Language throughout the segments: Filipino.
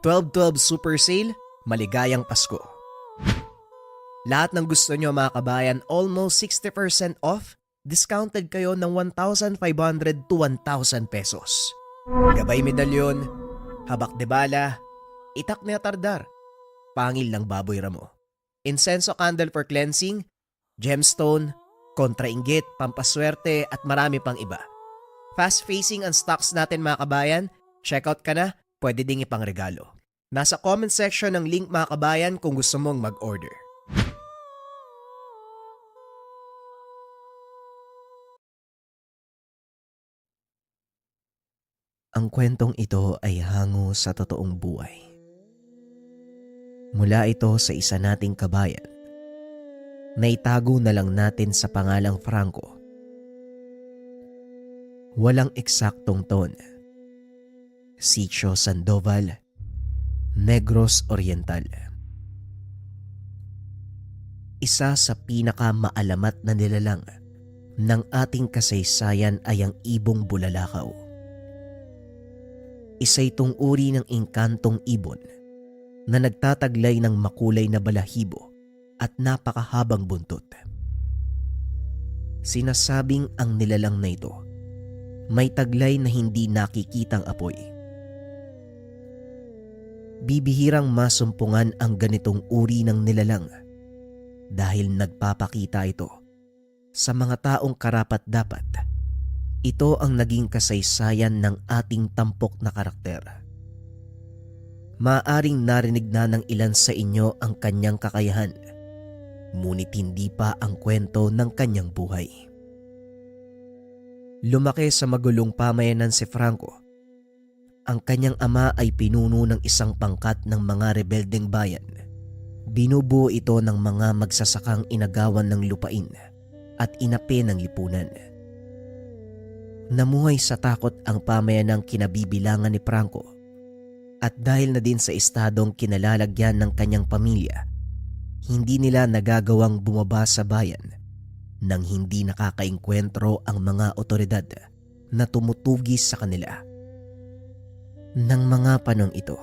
12/12 Super Sale, maligayang Pasko. Lahat ng gusto nyo mga kabayan, almost 60% off, discounted kayo ng 1,500 to 1,000 pesos. Gabay medalyon, habak de bala, itak na tardar, pangil ng baboy ramo. Incenso candle for cleansing, gemstone, kontrainggit, pampaswerte at marami pang iba. Fast facing ang stocks natin mga kabayan, check out ka na, pwede ding ipangregalo. Nasa comment section ng link mga kabayan kung gusto mong mag-order. Ang kwentong ito ay hango sa totoong buhay. Mula ito sa isa nating kabayan na itago na lang natin sa pangalang Franco. Walang eksaktong taon. Sitio Sandoval, Negros Oriental. Isa sa pinakamaalamat na nilalang ng ating kasaysayan ay ang ibong bulalakaw. Isa itong uri ng engkantong ibon na nagtataglay ng makulay na balahibo at napakahabang buntot. Sinasabing ang nilalang na ito may taglay na hindi nakikitang apoy. Bibihirang masumpungan ang ganitong uri ng nilalang dahil nagpapakita ito sa mga taong karapat-dapat. Ito ang naging kasaysayan ng ating tampok na karakter. Maaring narinig na ng ilan sa inyo ang kanyang kakayahan, ngunit hindi pa ang kwento ng kanyang buhay. Lumaki sa magulong pamayanan si Franco. Ang kanyang ama ay pinuno ng isang pangkat ng mga rebeldeng bayan. Binubuo ito ng mga magsasakang inagawan ng lupain at inapi ng lipunan. Namuhay sa takot ang pamayanang kinabibilangan ni Franco at dahil na din sa estadong kinalalagyan ng kanyang pamilya, hindi nila nagagawang bumaba sa bayan nang hindi nakakaengkwentro ang mga otoridad na tumutugis sa kanila. Nang mga panong ito,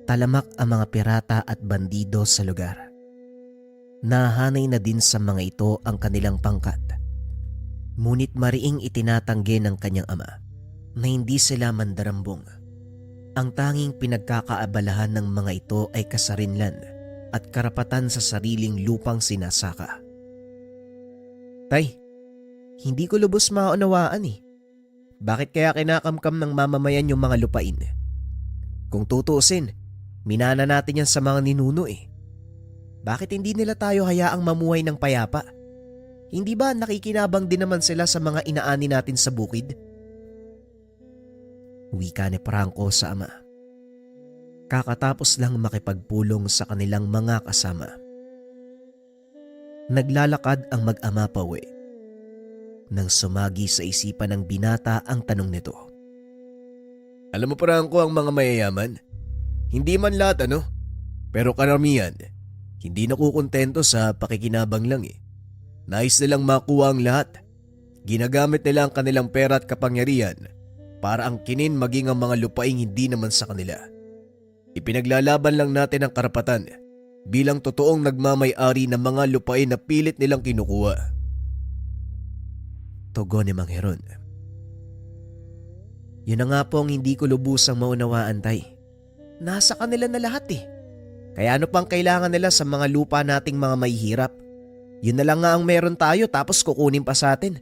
talamak ang mga pirata at bandido sa lugar. Nahanay na din sa mga ito ang kanilang pangkat. Ngunit mariing itinatanggi ng kanyang ama na hindi sila mandarambong. Ang tanging pinagkakaabalahan ng mga ito ay kasarinlan at karapatan sa sariling lupang sinasaka. Tay, hindi ko lubos maunawaan eh. Bakit kaya kinakamkam ng mamamayan yung mga lupain? Kung tutuusin, minana natin yan sa mga ninuno eh. Bakit hindi nila tayo hayaang mamuhay ng payapa? Hindi ba nakikinabang din naman sila sa mga inaani natin sa bukid? Wika ni Franco sa ama. Kakatapos lang makipagpulong sa kanilang mga kasama. Naglalakad ang mag-ama pauwi. Nang sumagi sa isipan ng binata ang tanong nito. Alam mo Franco, ang mga mayayaman, hindi man lahat pero karamihan, hindi nakukontento sa pakikinabang lang eh. Nais nilang makuha ang lahat. Ginagamit nila ang kanilang pera at kapangyarihan para angkinin maging ang mga lupaing hindi naman sa kanila. Ipinaglalaban lang natin ang karapatan bilang totoong nagmamay-ari ng mga lupain na pilit nilang kinukuha. Tugon ni Mang Heron. Yun na nga po ang hindi ko lubusang maunawaan, tay. Nasa kanila na lahat eh. Kaya ano pang kailangan nila sa mga lupa nating mga mahihirap? Yun na lang nga ang meron tayo tapos kukunin pa sa atin.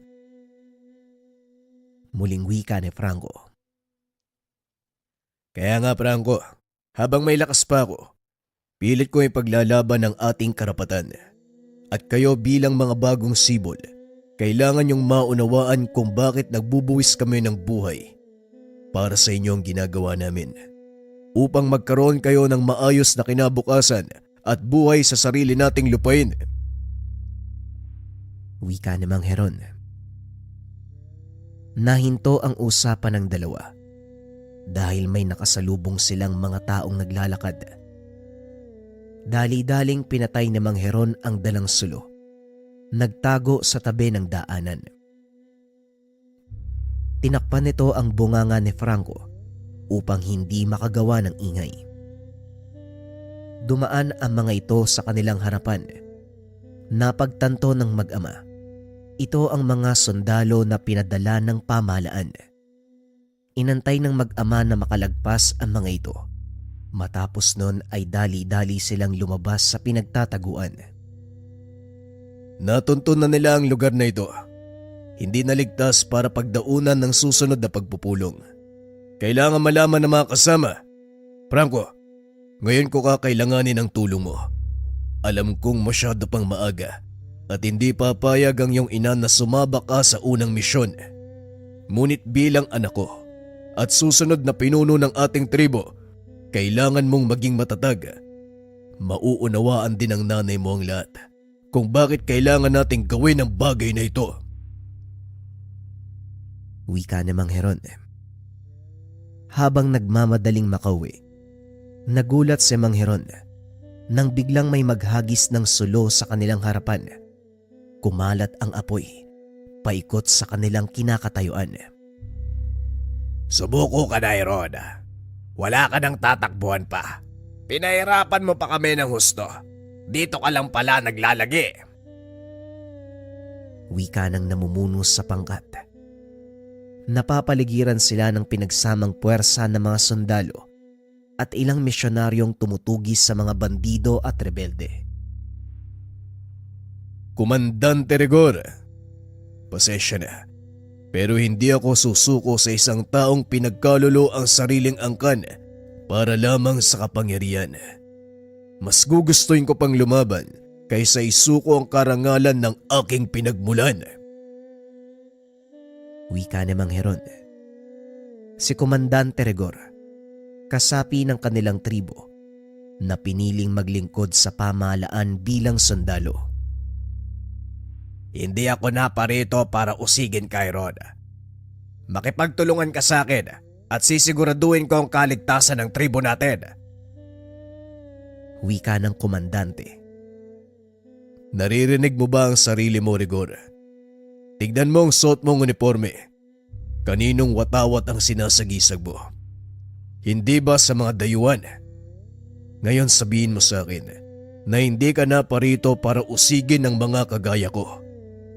Muling wika ni Franco. Kaya nga Franco, habang may lakas pa ako, pilit ko ipaglalaban ang ating karapatan. At kayo bilang mga bagong sibol, kailangan yung maunawaan kung bakit nagbubuwis kami ng buhay para sa inyo ang ginagawa namin. Upang magkaroon kayo ng maayos na kinabukasan at buhay sa sarili nating lupain. Wika ni Mang Heron. Nahinto ang usapan ng dalawa dahil may nakasalubong silang mga taong naglalakad. Dali-daling pinatay ni Mang Heron ang dalang sulo. Nagtago sa tabi ng daanan. Tinakpan nito ang bunganga ni Franco upang hindi makagawa ng ingay. Dumaan ang mga ito sa kanilang harapan. Napagtanto ng mag-ama. Ito ang mga sundalo na pinadala ng pamahalaan. Inantay ng mag-ama na makalagpas ang mga ito. Matapos nun ay dali-dali silang lumabas sa pinagtataguan. Natunto na nila ang lugar na ito. Hindi naligtas para pagdaunan ng susunod na pagpupulong. Kailangan malaman ng mga kasama. Franco, ngayon ko kakailanganin ang tulong mo. Alam kong masyado pang maaga at hindi papayag ang iyong ina na sumaba ka sa unang misyon. Ngunit bilang anak ko at susunod na pinuno ng ating tribo, kailangan mong maging matatag. Mauunawaan din ng nanay mo ang lahat kung bakit kailangan nating gawin ang bagay na ito. Wika ni Mang Heron. Habang nagmamadaling makauwi, nagulat si Mang Heron nang biglang may maghagis ng sulo sa kanilang harapan. Kumalat ang apoy, paikot sa kanilang kinakatayuan. Subuko ka na, Heron. Wala ka nang tatakbuhan pa. Pinahirapan mo pa kami ng husto. Dito ka lang pala naglalagi. Wika ng namumuno sa pangkat. Napapaligiran sila ng pinagsamang puwersa ng mga sundalo at ilang misyonaryong tumutugis sa mga bandido at rebelde. Komandante Rigor, pasensya na. Pero hindi ako susuko sa isang taong pinagkalulo ang sariling angkan para lamang sa kapangyarihan. Mas gugustuhin ko pang lumaban kaysa isuko ang karangalan ng aking pinagmulan. Wika ni Mang Heron. Si Komandante Rigor, kasapi ng kanilang tribo na piniling maglingkod sa pamahalaan bilang sundalo. Hindi ako naparito para usigin ka, Heron. Makipagtulungan ka sa akin at sisiguraduhin ko ang kaligtasan ng tribo natin. Wika ng komandante. Naririnig mo ba ang sarili mo, Rigor? Tignan mo ang suot mong uniforme. Kaninong watawat ang sinasagisag mo? Hindi ba sa mga dayuhan? Ngayon sabihin mo sa akin na hindi ka na parito para usigin ng mga kagaya ko.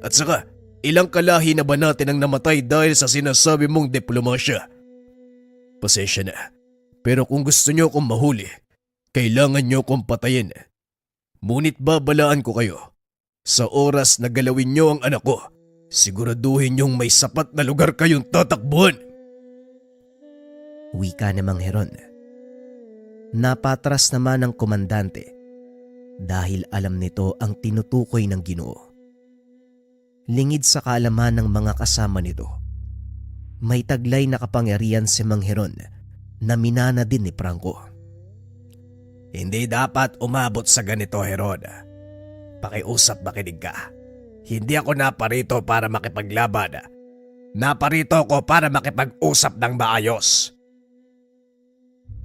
At saka, ilang kalahi na ba natin ang namatay dahil sa sinasabi mong diplomasya? Pasensya na, pero kung gusto nyo akong mahuli, kailangan nyo akong patayin. Ngunit babalaan ko kayo. Sa oras na galawin nyo ang anak ko, siguraduhin nyong may sapat na lugar kayong tatakbuhan. Wika ni Mang Heron. Napatras naman ang komandante dahil alam nito ang tinutukoy ng Ginoo. Lingid sa kaalaman ng mga kasama nito, may taglay na kapangyarihan si Mang Heron na minana din ni Franco. Hindi dapat umabot sa ganito, Heron. Pakiusap, makinig ka. Hindi ako naparito para makipaglaban. Naparito ako para makipag-usap ng maayos.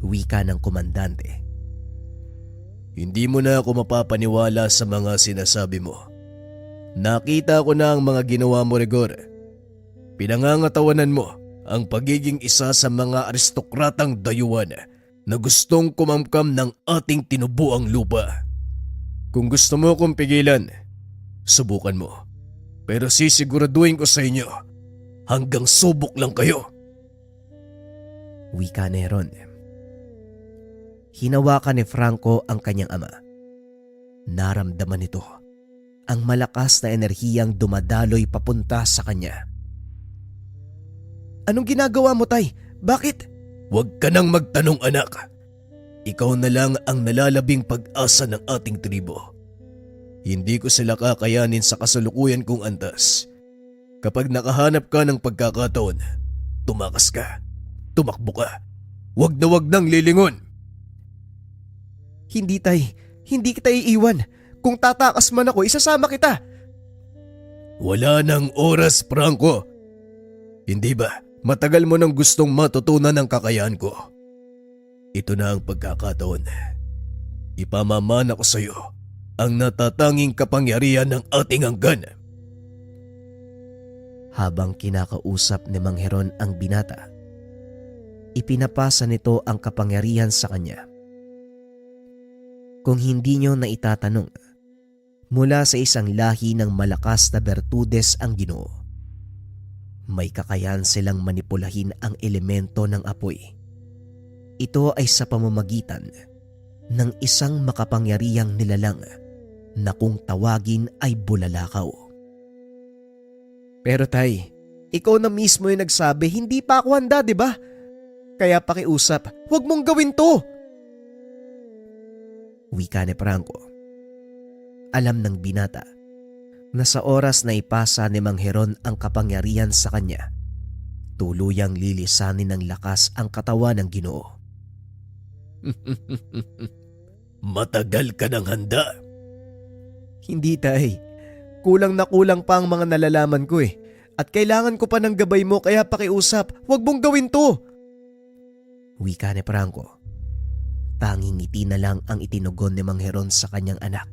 Wika ng komandante. Hindi mo na ako mapapaniwala sa mga sinasabi mo. Nakita ko na ang mga ginawa mo, Rigor. Pinangangatawanan mo ang pagiging isa sa mga aristokratang dayuhan na gustong kumamkam ng ating tinubuang lupa. Kung gusto mo akong pigilan, subukan mo. Pero sisiguraduhin ko sa inyo, hanggang subok lang kayo. Wika ni Heron. Hinawakan ni Franco ang kanyang ama. Naramdaman nito ang malakas na enerhiyang dumadaloy papunta sa kanya. Anong ginagawa mo, Tay? Bakit? Huwag ka nang magtanong, anak. Ikaw na lang ang nalalabing pag-asa ng ating tribo. Hindi ko sila kakayanin sa kasalukuyan kong antas. Kapag nakahanap ka ng pagkakataon, tumakas ka, tumakbo ka. Huwag na huwag nang lilingon. Hindi, Tay. Hindi kita iiwan. Kung tatakas man ako, isasama kita. Wala nang oras, Franco. Hindi ba matagal mo nang gustong matutunan ang kakayahan ko? Ito na ang pagkakataon. Ipamamana ko sa iyo ang natatanging kapangyarihan ng ating hanggan. Habang kinakausap ni Mang Heron ang binata, ipinapasa nito ang kapangyarihan sa kanya. Kung hindi nyo na itatanong, mula sa isang lahi ng malakas na bertudes ang Ginoo. May kakayahan silang manipulahin ang elemento ng apoy. Ito ay sa pamamagitan ng isang makapangyarihang nilalang na kung tawagin ay bulalakaw. Pero tay, ikaw na mismo yung nagsabi hindi pa ako handa, di ba? Kaya pakiusap, huwag mong gawin to! Wika ni Franco. Alam ng binata na sa oras na ipasa ni Mang Heron ang kapangyarihan sa kanya, tuluyang lilisanin ng lakas ang katawan ng Ginoo. Matagal ka ng handa. Hindi tay, kulang na kulang pa ang mga nalalaman ko at kailangan ko pa ng gabay mo kaya pakiusap, huwag mong gawin to! Wika ni Franco. Tanging ngiti na lang ang itinugon ni Mang Heron sa kanyang anak.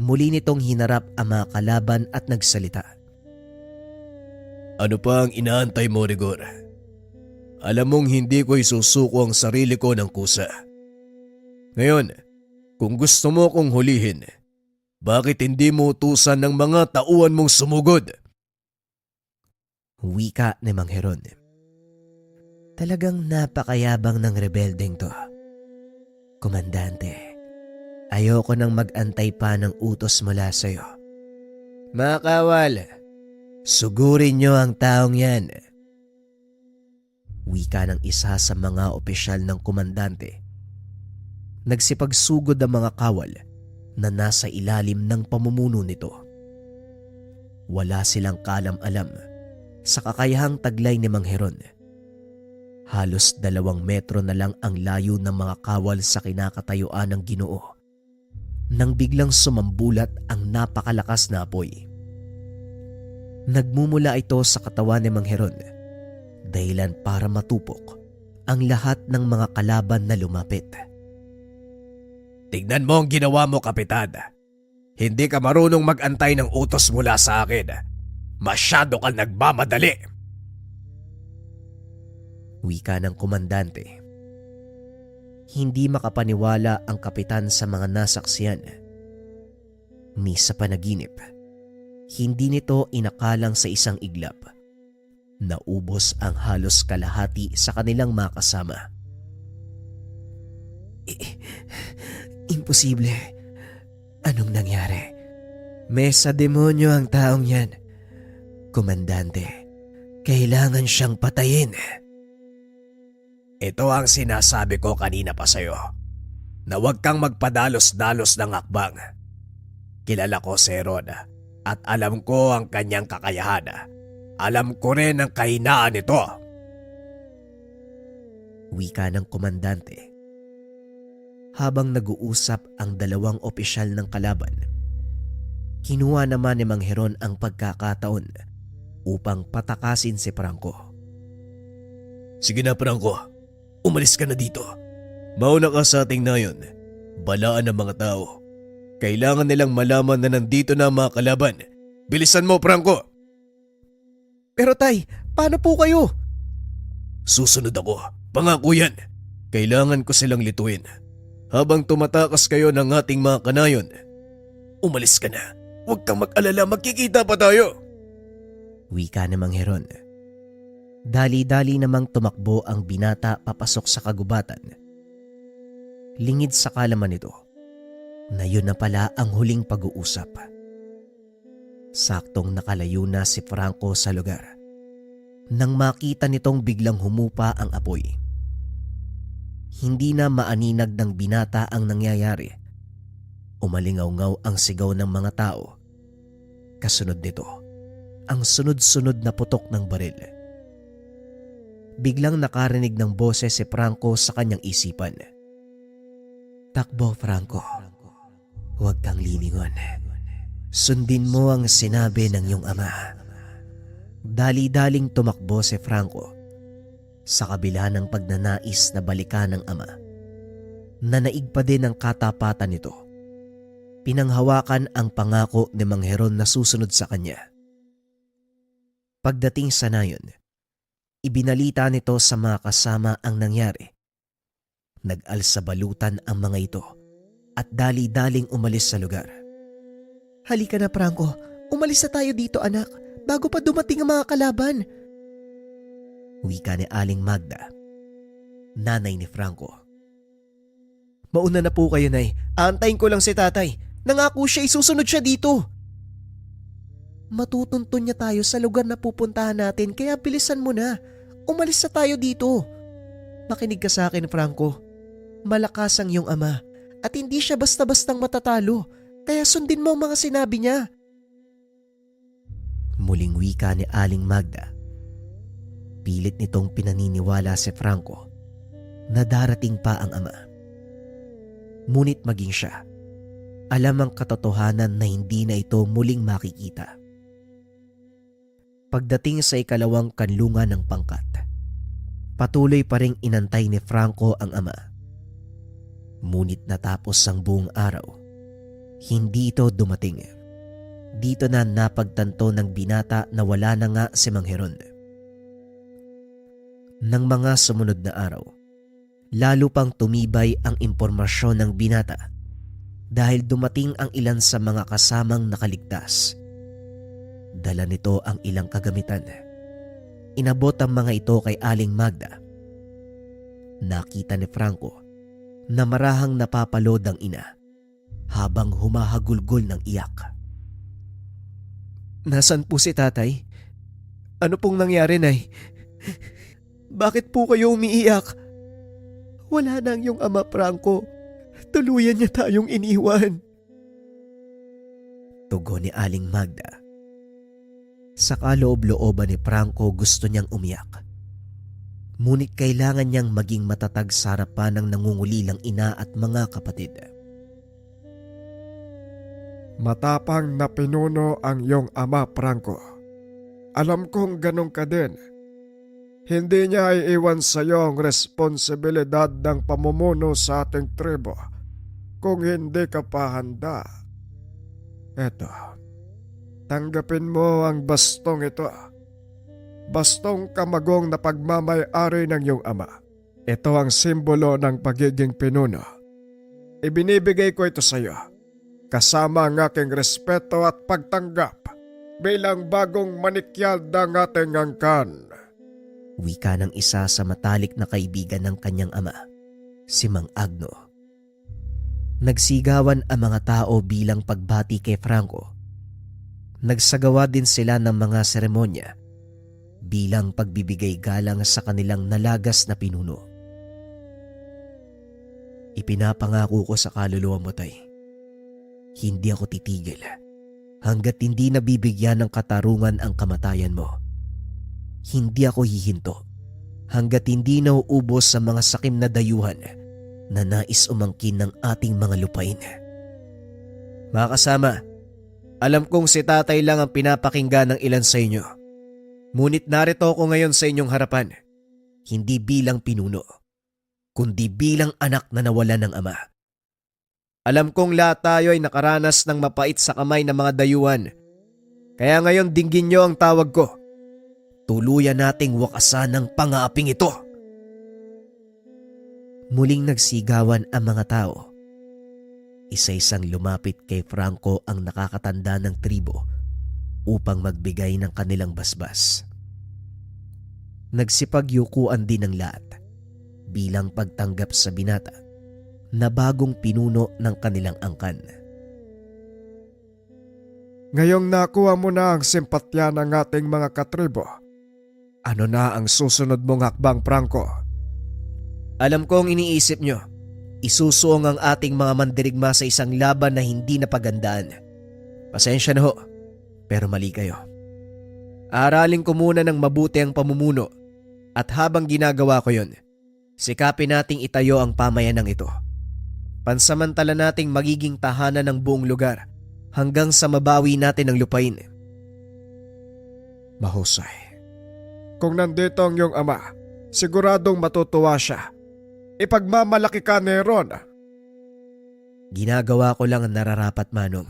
Muli nitong hinarap ang mga kalaban at nagsalita. Ano pa ang inaantay mo, Rigor? Alam mong hindi ko isusuko ang sarili ko ng kusa. Ngayon, kung gusto mo kong hulihin, bakit hindi mo utusan ng mga tauhan mong sumugod? Wika ni Mang Heron. Talagang napakayabang ng rebeldeng to. Komandante, ayoko nang mag-antay pa ng utos mula sa'yo. Mga kawal, sugurin nyo ang taong yan. Wika ng isa sa mga opisyal ng komandante. Nagsipagsugod ang mga kawal na nasa ilalim ng pamumuno nito. Wala silang kalam-alam sa kakayahang taglay ni Mang Heron. Halos 2 metro na lang ang layo ng mga kawal sa kinakatayuan ng Ginoo nang biglang sumambulat ang napakalakas na apoy. Nagmumula ito sa katawan ni Mang Heron, dahilan para matupok ang lahat ng mga kalaban na lumapit. Tignan mo ang ginawa mo, Kapitan. Hindi ka marunong mag-antay ng utos mula sa akin. Masyado kang nagmamadali. Wika ng komandante. Hindi makapaniwala ang kapitan sa mga nasaksiyan. Ni sa panaginip, hindi nito inakalang sa isang iglap. Naubos ang halos kalahati sa kanilang mga kasama. Imposible. Anong nangyari? May sa demonyo ang taong yan. Komandante, kailangan siyang patayin. Ito ang sinasabi ko kanina pa sa'yo, na huwag kang magpadalos-dalos ng hakbang. Kilala ko si Heron at alam ko ang kanyang kakayahan. Alam ko rin ang kahinaan nito. Wika ng komandante. Habang nag-uusap ang 2 opisyal ng kalaban, kinuha naman ni Mang Heron ang pagkakataon upang patakasin si Franco. Sige na, Franco. Umalis ka na dito. Mauna ka sa ating nayon. Balaan ng mga tao. Kailangan nilang malaman na nandito na ang mga kalaban. Bilisan mo, Franco! Pero tay, paano po kayo? Susunod ako. Pangako yan. Kailangan ko silang lituin. Habang tumatakas kayo ng ating mga kanayon. Umalis ka na. Huwag kang mag-alala, magkikita pa tayo. Wika ni Mang Heron. Dali-dali namang tumakbo ang binata papasok sa kagubatan. Lingid sa kalaman nito na yun na pala ang huling pag-uusap. Saktong nakalayo na si Franco sa lugar nang makita nitong biglang humupa ang apoy. Hindi na maaninag ng binata ang nangyayari. Umalingaw-ngaw ang sigaw ng mga tao. Kasunod nito, ang sunod-sunod na putok ng baril. Biglang nakarinig ng boses si Franco sa kanyang isipan. Takbo, Franco. Huwag kang lilingon. Sundin mo ang sinabi ng iyong ama. Dali-daling tumakbo si Franco sa kabila ng pagnanais na balikan ng ama. Nanaig pa din ang katapatan nito. Pinanghawakan ang pangako ni Mang Heron na susunod sa kanya. Pagdating sa nayon, ibinalita nito sa mga kasama ang nangyari. Nag-alsabalutan ang mga ito at dali-daling umalis sa lugar. Halika na, Franco. Umalis na tayo dito, anak, bago pa dumating ang mga kalaban. Wika ni Aling Magda, nanay ni Franco. Mauna na po kayo, Nay. Aantayin ko lang si tatay. Nangako siya isusunod siya dito. Matutuntun niya tayo sa lugar na pupuntahan natin, kaya bilisan mo na. Umalis na tayo dito. Makinig ka sa akin, Franco. Malakas ang iyong ama at hindi siya basta-bastang matatalo, kaya sundin mo ang mga sinabi niya. Muling wika ni Aling Magda. Pilit nitong pinaniniwala si Franco na darating pa ang ama. Ngunit maging siya, alam ang katotohanan na hindi na ito muling makikita. Pagdating sa ikalawang kanlungan ng pangkat, patuloy pa ring inantay ni Franco ang ama. Ngunit natapos ang buong araw, hindi ito dumating. Dito na napagtanto ng binata na wala na nga si Mang Heron. Nang mga sumunod na araw, lalo pang tumibay ang impormasyon ng binata dahil dumating ang ilan sa mga kasamang nakaligtas. Dala nito ang ilang kagamitan. Inabot ang mga ito kay Aling Magda. Nakita ni Franco na marahang napapalod ang ina habang humahagulgol ng iyak. Nasaan po si tatay? Ano pong nangyari, Nay? Bakit po kayo umiiyak? Wala na ang iyong ama, Franco. Tuluyan niya tayong iniwan. Tugon ni Aling Magda. Sa kaloob-looban ni Franco gusto niyang umiyak. Ngunit kailangan niyang maging matatag sa harapan ng nangungulilang ina at mga kapatid. Matapang na pinuno ang iyong ama, Franco. Alam kong ganun ka din. Hindi niya iiwan sa iyo ang responsibilidad ng pamumuno sa ating tribo kung hindi ka pa handa. Eto, tanggapin mo ang bastong ito. Bastong kamagong na pagmamay-ari ng iyong ama. Ito ang simbolo ng pagiging pinuno. Ibinibigay ko ito sa iyo, kasama ang aking respeto at pagtanggap bilang bagong manikyal ng ating angkan. Wika ng isa sa matalik na kaibigan ng kanyang ama, si Mang Agno. Nagsigawan ang mga tao bilang pagbati kay Franco. Nagsagawa din sila ng mga seremonya bilang pagbibigay galang sa kanilang nalagas na pinuno. Ipinapangako ko sa kaluluwa mo, Tay. Hindi ako titigil hanggat hindi nabibigyan ng katarungan ang kamatayan mo. Hindi ako hihinto hanggat hindi nauubos sa mga sakim na dayuhan na nais umangkin ng ating mga lupain. Mga kasama, alam kong si tatay lang ang pinapakinggan ng ilan sa inyo. Ngunit narito ako ngayon sa inyong harapan, hindi bilang pinuno, kundi bilang anak na nawalan ng ama. Alam kong lahat tayo ay nakaranas ng mapait sa kamay ng mga dayuhan, kaya ngayon dinggin niyo ang tawag ko. Tuluyan nating wakasan ang pang-aaping ito. Muling nagsigawan ang mga tao. Isa-isang lumapit kay Franco ang nakakatanda ng tribo upang magbigay ng kanilang basbas. Nagsipagyukuan din ang lahat bilang pagtanggap sa binata na bagong pinuno ng kanilang angkan. Ngayong nakuha mo na ang simpatya ng ating mga katribo, ano na ang susunod mong hakbang, Franco? Alam kong iniisip nyo, isusuong ang ating mga mandirigma sa isang laban na hindi napagandaan. Pasensya na ho, pero mali kayo. Aralin ko muna ng mabuti ang pamumuno at habang ginagawa ko yon, sikapin nating itayo ang pamayanang ito. Pansamantala nating magiging tahanan ng buong lugar hanggang sa mabawi natin ang lupain. Mahusay. Kung nandito ang iyong ama, siguradong matutuwa siya. Ipagmamalaki ka ni Ron. Ginagawa ko lang ang nararapat, Manong.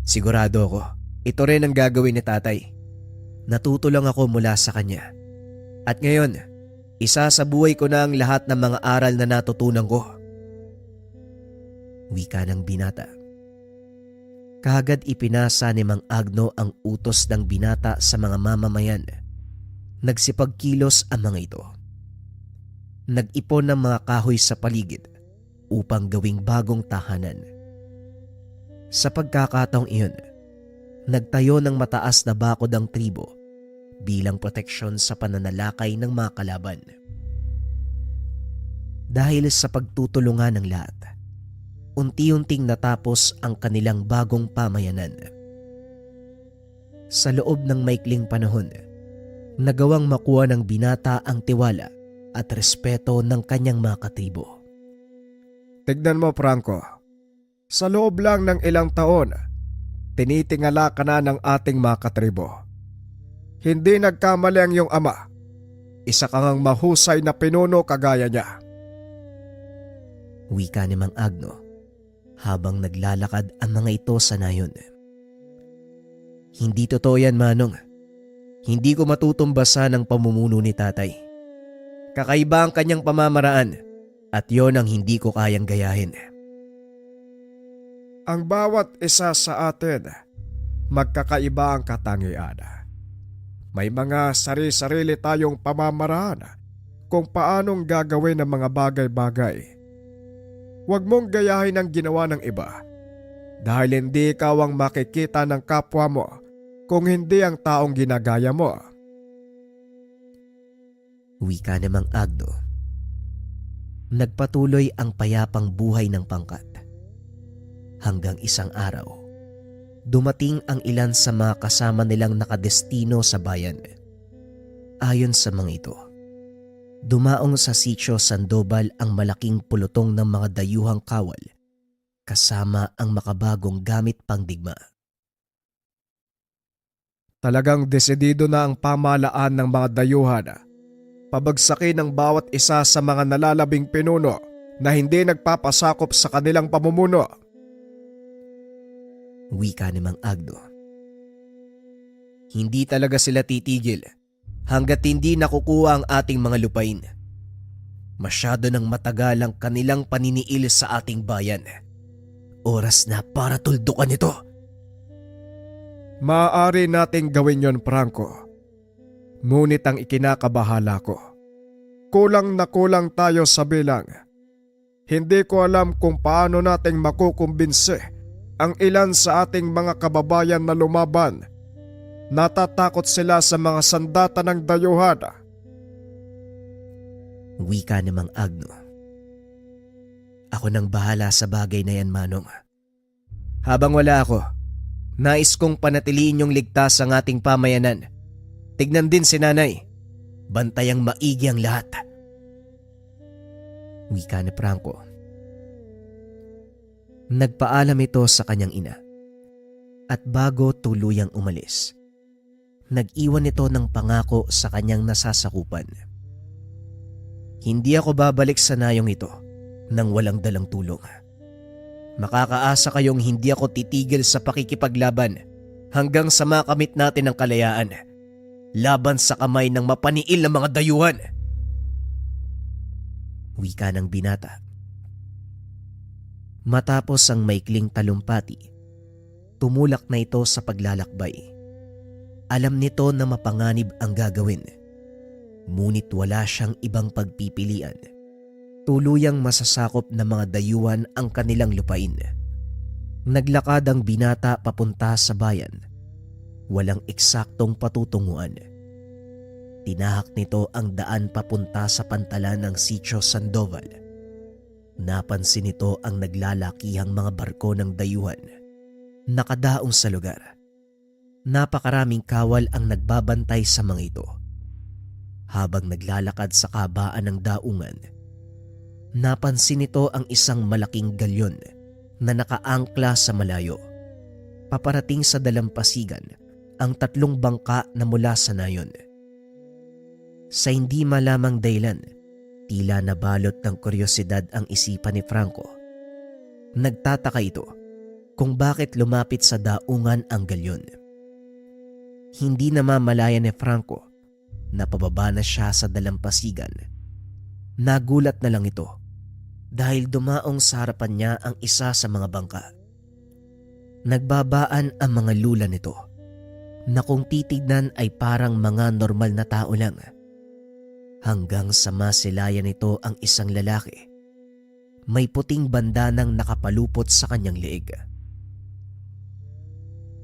Sigurado ako, ito rin ang gagawin ni tatay. Natuto lang ako mula sa kanya. At ngayon, isa sa buhay ko na ang lahat ng mga aral na natutunan ko. Wika ng binata. Kaagad ipinasa ni Mang Agno ang utos ng binata sa mga mamamayan. Nagsipagkilos ang mga ito. Nag-ipon ng mga kahoy sa paligid upang gawing bagong tahanan. Sa pagkakataong iyon, nagtayo ng mataas na bakod ang tribo bilang proteksyon sa pananalakay ng mga kalaban. Dahil sa pagtutulungan ng lahat, unti-unting natapos ang kanilang bagong pamayanan. Sa loob ng maikling panahon, nagawang makuha ng binata ang tiwala at respeto ng kanyang mga katribo. Tignan mo, Franco. Sa loob lang ng ilang taon, tinitingala ka na ng ating mga katribo. Hindi nagkamali ang iyong ama. Isa kang ang mahusay na pinuno kagaya niya. Wika ni Mang Agno habang naglalakad ang mga ito sa nayon. Hindi totoo yan, Manong. Hindi ko matutumbasan ang pamumuno ni tatay. Kakaiba ang kanyang pamamaraan at yon ang hindi ko kayang gayahin. Ang bawat isa sa atin, magkakaiba ang katangian. May mga sari-sarili tayong pamamaraan kung paanong gagawin ang mga bagay-bagay. Huwag mong gayahin ang ginawa ng iba dahil hindi ikaw ang makikita ng kapwa mo kung hindi ang taong ginagaya mo. Wika ni Mang Agno. Nagpatuloy ang payapang buhay ng pangkat. Hanggang isang araw, dumating ang ilan sa mga kasama nilang nakadestino sa bayan. Ayon sa mga ito, dumaong sa sitio Sandoval ang malaking pulutong ng mga dayuhang kawal kasama ang makabagong gamit pangdigma. Talagang desidido na ang pamahalaan ng mga dayuhan pabagsakin ang bawat isa sa mga nalalabing pinuno na hindi nagpapasakop sa kanilang pamumuno. Wika ni Mang Agno. Hindi talaga sila titigil hanggat hindi nakukuha ang ating mga lupain. Masyado nang matagal ang kanilang paniniil sa ating bayan. Oras na para tuldukan ito. Maaari nating gawin yon, Franco. Ngunit ang ikinakabahala ko, kulang na kulang tayo sa bilang. Hindi ko alam kung paano nating makukumbinse ang ilan sa ating mga kababayan na lumaban. Natatakot sila sa mga sandata ng dayuhan. Wika ni Mang Agno. Ako nang bahala sa bagay na yan, Manong. Habang wala ako, nais kong panatiliin yung ligtas ang ating pamayanan. Tignan din si nanay. Bantayang maigi ang lahat. Wika ni Franco. Nagpaalam ito sa kanyang ina. At bago tuluyang umalis, nag-iwan ito ng pangako sa kanyang nasasakupan. Hindi ako babalik sa nayong ito nang walang dalang tulong. Makakaasa kayong hindi ako titigil sa pakikipaglaban hanggang sa makamit natin ang kalayaan laban sa kamay ng mapaniil na mga dayuhan. Wika ng binata. Matapos ang maikling talumpati, tumulak na ito sa paglalakbay. Alam nito na mapanganib ang gagawin, ngunit wala siyang ibang pagpipilian. Tuluyang masasakop ng mga dayuhan ang kanilang lupain. Naglakad ang binata papunta sa bayan. Walang eksaktong patutunguhan. Tinahak nito ang daan papunta sa pantalan ng Sitio Sandoval. Napansin nito ang naglalakihang mga barko ng dayuhan. Nakadaong sa lugar. Napakaraming kawal ang nagbabantay sa mga ito. Habang naglalakad sa kabaan ng daungan, napansin nito ang isang malaking galyon na nakaangkla sa malayo. Paparating sa dalampasigan ang 3 bangka na mula sa nayon. Sa hindi malamang dahilan, tila nabalot ng kuryosidad ang isipan ni Franco. Nagtataka ito kung bakit lumapit sa daungan ang galyon. Hindi namamalaya ni Franco Napababa na siya sa dalampasigan. Nagulat na lang ito dahil dumaong sa harapan niya ang isa sa mga bangka. Nagbabaan ang mga lula nito na kung titignan ay parang mga normal na tao lang. Hanggang sa masilayan nito ang isang lalaki. May puting bandanang nakapalupot sa kanyang leeg.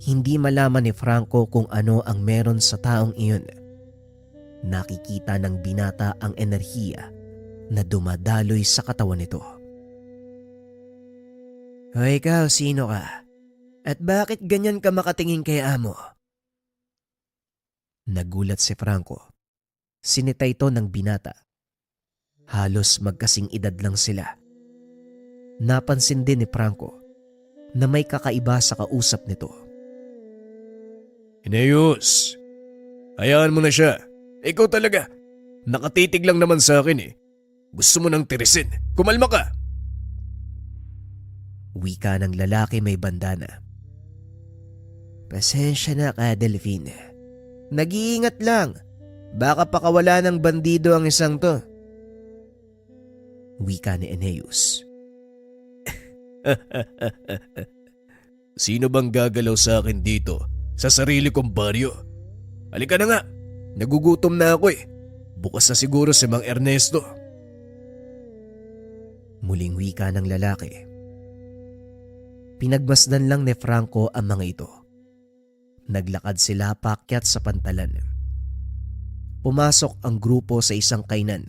Hindi malaman ni Franco kung ano ang meron sa taong iyon. Nakikita ng binata ang enerhiya na dumadaloy sa katawan nito. O ikaw, sino ka? At bakit ganyan ka makatingin kay amo? Nagulat si Franco. Sinita ito ng binata. Halos magkasing edad lang sila. Napansin din ni Franco na may kakaiba sa kausap nito. Eneas, hayaan mo na siya. Ikaw talaga. Nakatitig lang naman sa akin eh. Gusto mo nang tirisin. Kumalma ka. Wika ng lalaki may bandana. Pasensya na ka, Delphine. Nag-iingat lang. Baka pakawala ng bandido ang isang to. Wika ni Eneas. Sino bang gagalaw sa akin dito sa sarili kong baryo? Halika na nga. Nagugutom na ako eh. Bukas na siguro si Mang Ernesto. Muling wika ng lalaki. Pinagmasdan lang ni Franco ang mga ito. Naglakad sila paakyat sa pantalan. Pumasok ang grupo sa isang kainan.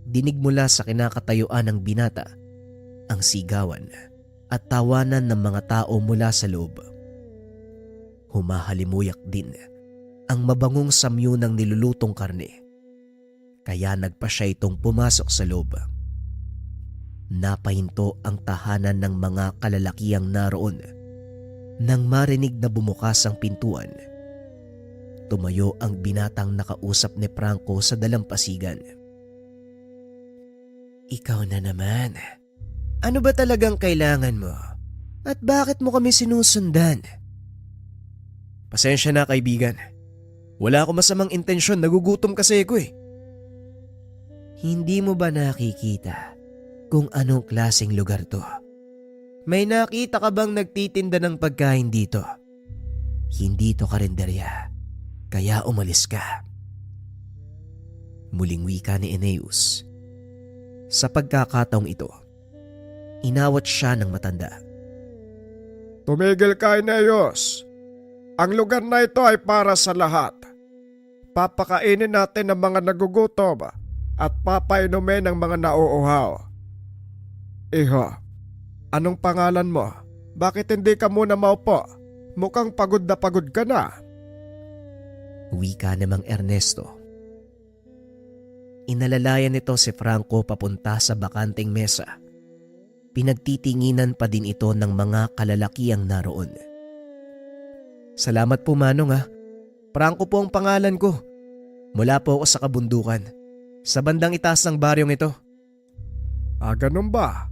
Dinig mula sa kinakatayuan ng binata ang sigawan at tawanan ng mga tao mula sa loob. Humahalimuyak din ang mabangong samyo ng nilulutong karne. Kaya nagpa siya itong pumasok sa loob. Napahinto ang tahanan ng mga kalalakihang naroon. Nang marinig na bumukas ang pintuan, tumayo ang binatang nakausap ni Franco sa dalampasigan. Ikaw na naman. Ano ba talagang kailangan mo? At bakit mo kami sinusundan? Pasensya na kaibigan. Wala akong masamang intensyon. Nagugutom kasi ako eh. Hindi mo ba nakikita kung anong klaseng lugar to? May nakita ka bang nagtitinda ng pagkain dito? Hindi to karinderya, kaya umalis ka. Muling wika ni Eneas. Sa pagkakataong ito, inawat siya ng matanda. Tumigil ka, Eneas. Ang lugar na ito ay para sa lahat. Papakainin natin ang mga nagugutom at papainumin ang mga nauuhaw. Iho, anong pangalan mo? Bakit hindi ka muna maupo? Mukhang pagod ka na. Wika ni Mang Ernesto. Inalalayan nito si Franco papunta sa bakanting mesa. Pinagtitinginan pa din ito ng mga kalalakihang naroon. Salamat po, Manong ha. Franco po ang pangalan ko. Mula po ako sa kabundukan. Sa bandang itaas ng baryong ito. Ganun ba?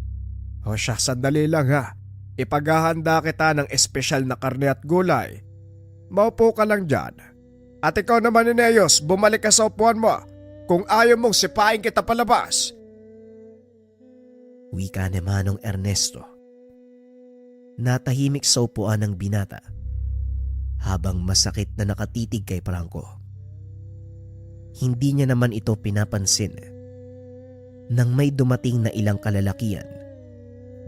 O siya, sandali lang ha. Ipaghahanda kita ng espesyal na karne at gulay. Maupo ka lang dyan. At ikaw naman, Eneas, bumalik ka sa upuan mo. Kung ayaw mong sipain kita palabas. Wika ni Manong Ernesto. Natahimik sa upuan ng binata habang masakit na nakatitig kay Franco. Hindi niya naman ito pinapansin nang may dumating na ilang kalalakian.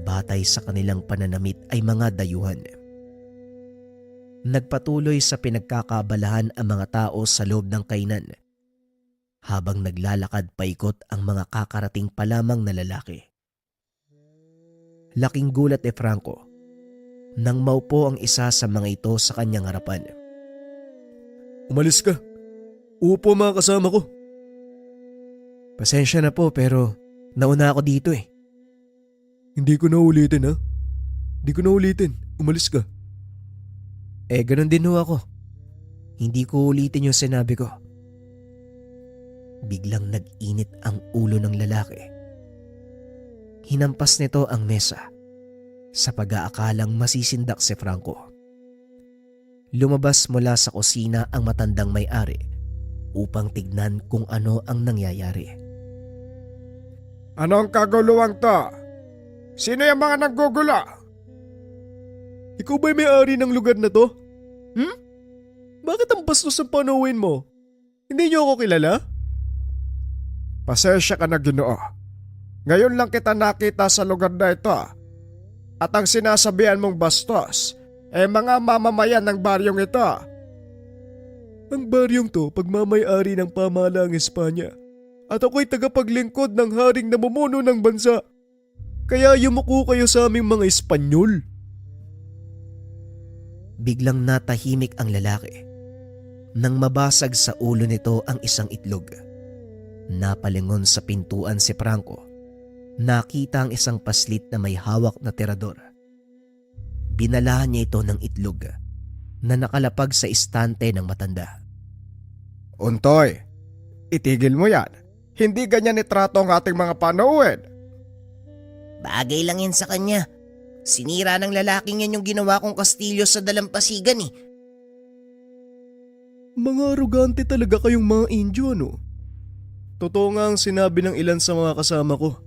Batay sa kanilang pananamit ay mga dayuhan. Nagpatuloy sa pinagkakabalahan ang mga tao sa loob ng kainan habang naglalakad paikot ang mga kakarating pa lamang na lalaki. Laking gulat ni Franco nang maupo ang isa sa mga ito sa kanyang harapan. Umalis ka. Upo mga kasama ko. Pasensya na po pero nauna ako dito eh. Hindi ko na ulitin ha. Hindi ko na ulitin. Umalis ka. Ganun din ho ako. Hindi ko ulitin yung sinabi ko. Biglang nag-init ang ulo ng lalaki. Hinampas nito ang mesa sa pag-aakalang masisindak si Franco. Lumabas mula sa kusina ang matandang may-ari upang tignan kung ano ang nangyayari. Anong kaguluwang to? Sino yung mga naggugulo? Ikaw ba'y may-ari ng lugar na to? Bakit ang bastos ang panawin mo? Hindi niyo ako kilala? Pasensya ka na, Ginoo. Ngayon lang kita nakita sa lugar na ito. At ang sinasabihan mong bastos, mga mamamayan ng baryong ito. Ang baryong to pagmamay-ari ng pamahalaang Espanya. At ako'y tagapaglingkod ng haring namumuno ng bansa. Kaya yumuko kayo sa aming mga Espanyol. Biglang natahimik ang lalaki nang mabasag sa ulo nito ang isang itlog. Napalingon sa pintuan si Franco. Nakita ang isang paslit na may hawak na tirador. Binalahan niya ito ng itlog na nakalapag sa istante ng matanda. Untoy, itigil mo yan. Hindi ganyan itrato ang ating mga panauhin. Bagay lang yan sa kanya. Sinira ng lalaking yan yung ginawa kong kastilyo sa dalampasigan eh. Mga arugante talaga kayong mga Indio, no? Totoo nga ang sinabi ng ilan sa mga kasama ko.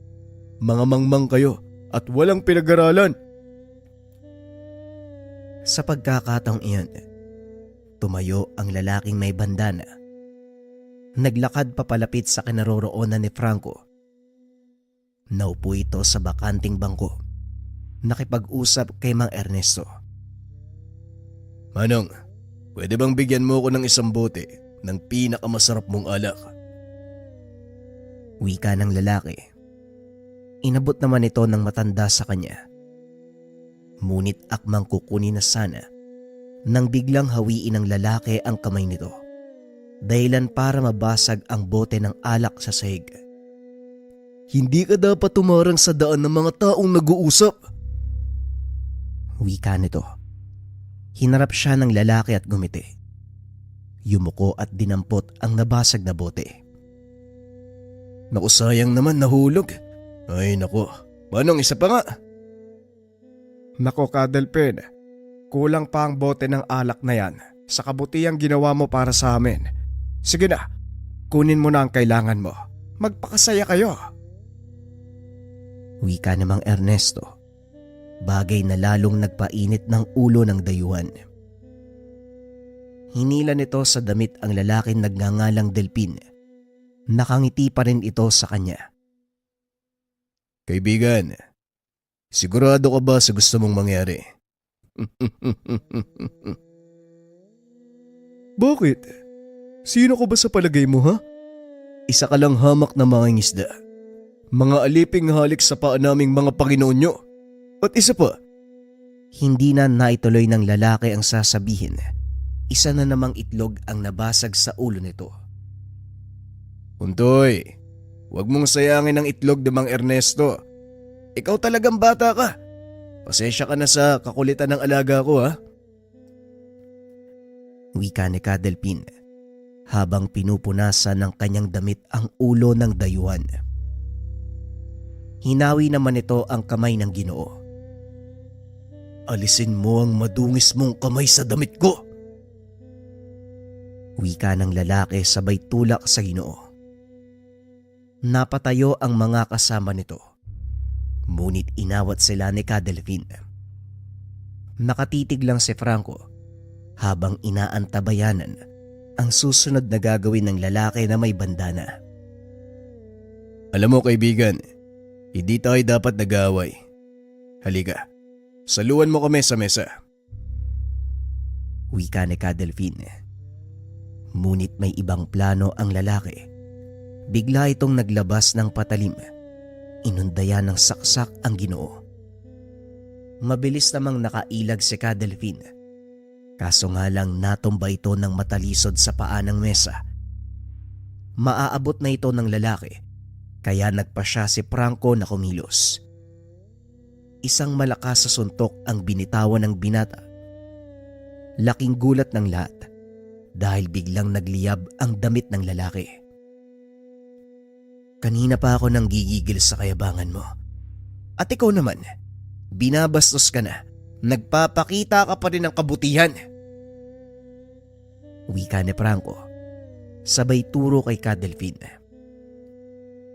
Mga mangmang kayo at walang pinag-aralan. Sa pagkakataong iyon, tumayo ang lalaking may bandana. Naglakad papalapit sa kinaroroonan ni Franco. Naupo ito sa bakanting bangko. Nakipag-usap kay Mang Ernesto. Manong, pwede bang bigyan mo ko ng isang bote ng pinakamasarap mong alak? Wika ng lalaki. Inabot naman ito ng matanda sa kanya. Ngunit akmang kukunin na sana nang biglang hawiin ng lalaki ang kamay nito. Dahilan para mabasag ang bote ng alak sa sahig. Hindi ka dapat tumarang sa daan ng mga taong nag-uusap. Wika nito. Hinarap siya ng lalaki at gumiti. Yumuko at dinampot ang nabasag na bote. Naku, sayang naman, nahulog. Ay naku, Manong, isa pa nga. Nako Kadelpin, kulang pa ang bote ng alak na yan sa kabutihang ginawa mo para sa amin. Sige na, kunin mo na ang kailangan mo. Magpakasaya kayo. Wika ni Mang Ernesto. Bagay na lalong nagpainit ng ulo ng dayuhan. Hinila nito sa damit ang lalaking nagngangalang Delpin. Nakangiti pa rin ito sa kanya. Kaibigan, sigurado ka ba sa gusto mong mangyari? Bakit? Sino ka ba sa palagay mo, ha? Isa ka lang hamak na mga ngisda. Mga aliping halik sa paa naming mga Panginoon nyo. At isa pa, Hindi na naituloy ng lalaki ang sasabihin. Isa na namang itlog ang nabasag sa ulo nito. Untoy, huwag mong sayangin ang itlog ni Mang Ernesto. Ikaw talagang bata ka. Pasensya ka na sa kakulitan ng alaga ko, ha? Wika ni Kadelpin habang pinupunasan ng kanyang damit ang ulo ng dayuhan. Hinawi naman ito ang kamay ng Ginoo. Alisin mo ang madungis mong kamay sa damit ko. Wika ng lalaki sabay tulak sa Ginoo. Napatayo ang mga kasama nito. Ngunit inawat sila ni Kadelpin. Nakatitig lang si Franco habang inaantabayanan ang susunod na gagawin ng lalaki na may bandana. Alam mo, kaibigan, hindi tayo dapat nag-aaway. Halika, saluhan mo kami sa mesa. Wika ni Kadelpin. Ngunit may ibang plano ang lalaki. Bigla itong naglabas ng patalim. Inundayan ng saksak ang Ginoo. Mabilis namang nakailag si Kadelpin. Kaso nga lang natumba ito ng matalisod sa paa ng mesa. Maaabot na ito ng lalaki, kaya nagpa siya si Franco na kumilos. Isang malakas sa suntok ang binitawan ng binata. Laking gulat ng lahat dahil biglang nagliyab ang damit ng lalaki. Kanina pa ako nang gigigil sa kayabangan mo. At ikaw naman, binabastos ka na. Nagpapakita ka pa rin ng kabutihan. Wika ni Franco sabay turo kay Cadelphine.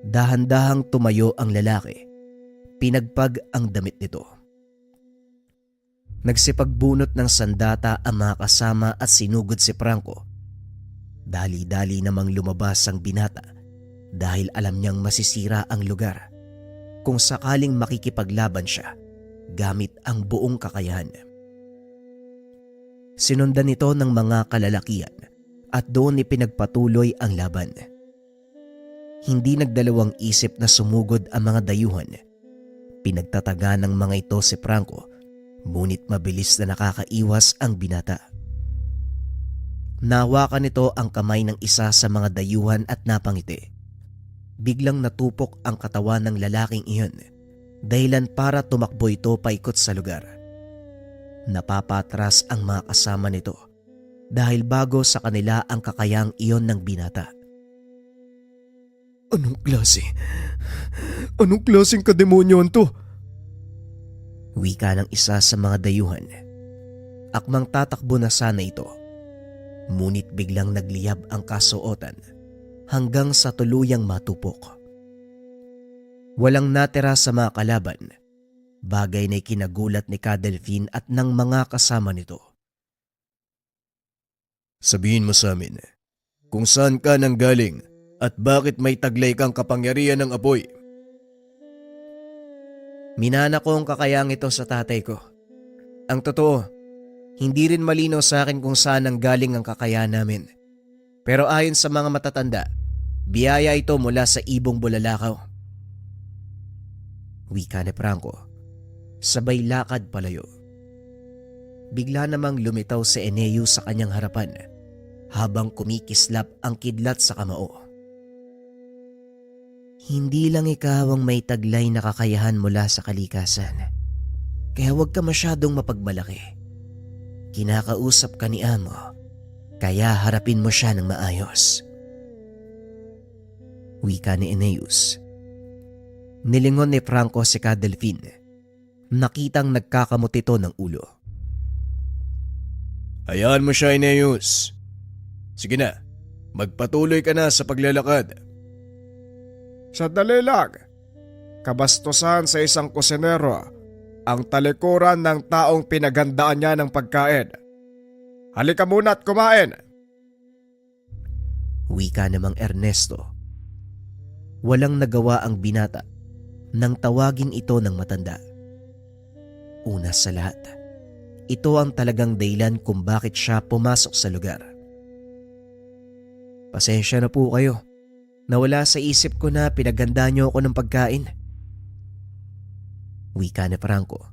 Dahan-dahang tumayo ang lalaki, pinagpag ang damit nito. Nagsipagbunot ng sandata ang mga kasama at sinugod si Franco. Dali-dali namang lumabas ang binata dahil alam niyang masisira ang lugar kung sakaling makikipaglaban siya gamit ang buong kakayahan. Sinundan ito ng mga kalalakihan at doon ipinagpatuloy ang laban. Hindi nagdalawang isip na sumugod ang mga dayuhan. Pinagtataga ng mga ito si Franco, ngunit mabilis na nakakaiwas ang binata. Nahawakan nito ang kamay ng isa sa mga dayuhan at napangiti. Biglang natupok ang katawan ng lalaking iyon, dahilan para tumakbo ito paikot sa lugar. Napapatras ang mga kasama nito dahil bago sa kanila ang kakayang iyon ng binata. Anong klase? Anong klaseng kademonyoan to? Wika ng isa sa mga dayuhan. Akmang tatakbo na sana ito. Ngunit biglang nagliyab ang kasuotan hanggang sa tuluyang matupok. Walang natira sa mga kalaban, bagay na ikinagulat ni Cadelphine at ng mga kasama nito. Sabihin mo sa amin kung saan ka nanggaling at bakit may taglay kang kapangyarihan ng apoy. Minana ko ang kakayang ito sa tatay ko. Ang totoo, hindi rin malinaw sa akin kung saan nanggaling ang kakayahan namin. Pero ayon sa mga matatanda, biyaya ito mula sa ibong bulalakaw. Wika ni Franco, sabay lakad palayo. Bigla namang lumitaw si Eneo sa kanyang harapan habang kumikislap ang kidlat sa kamao. Hindi lang ikaw ang may taglay na kakayahan mula sa kalikasan. Kaya huwag ka masyadong mapagmalaki. Kinakausap ka ni Amo, kaya harapin mo siya ng maayos. Wika ni Eneus. Nilingon ni Franco si Cadelphine. Nakitang nagkakamot ito ng ulo. Hayaan mo siya, Aeneas. Sige na, magpatuloy ka na sa paglalakad. Sandali lang. Kabastusan sa isang kusinero ang talikuran ng taong pinaghandaan niya ng pagkain. Halika muna at kumain. Wika namang Ernesto. Walang nagawa ang binata nang tawagin ito ng matanda. Una sa lahat, ito ang talagang dahilan kung bakit siya pumasok sa lugar. Pasensya na po kayo. Nawala sa isip ko na pinaganda niyo ako ng pagkain. Wika ni Franco.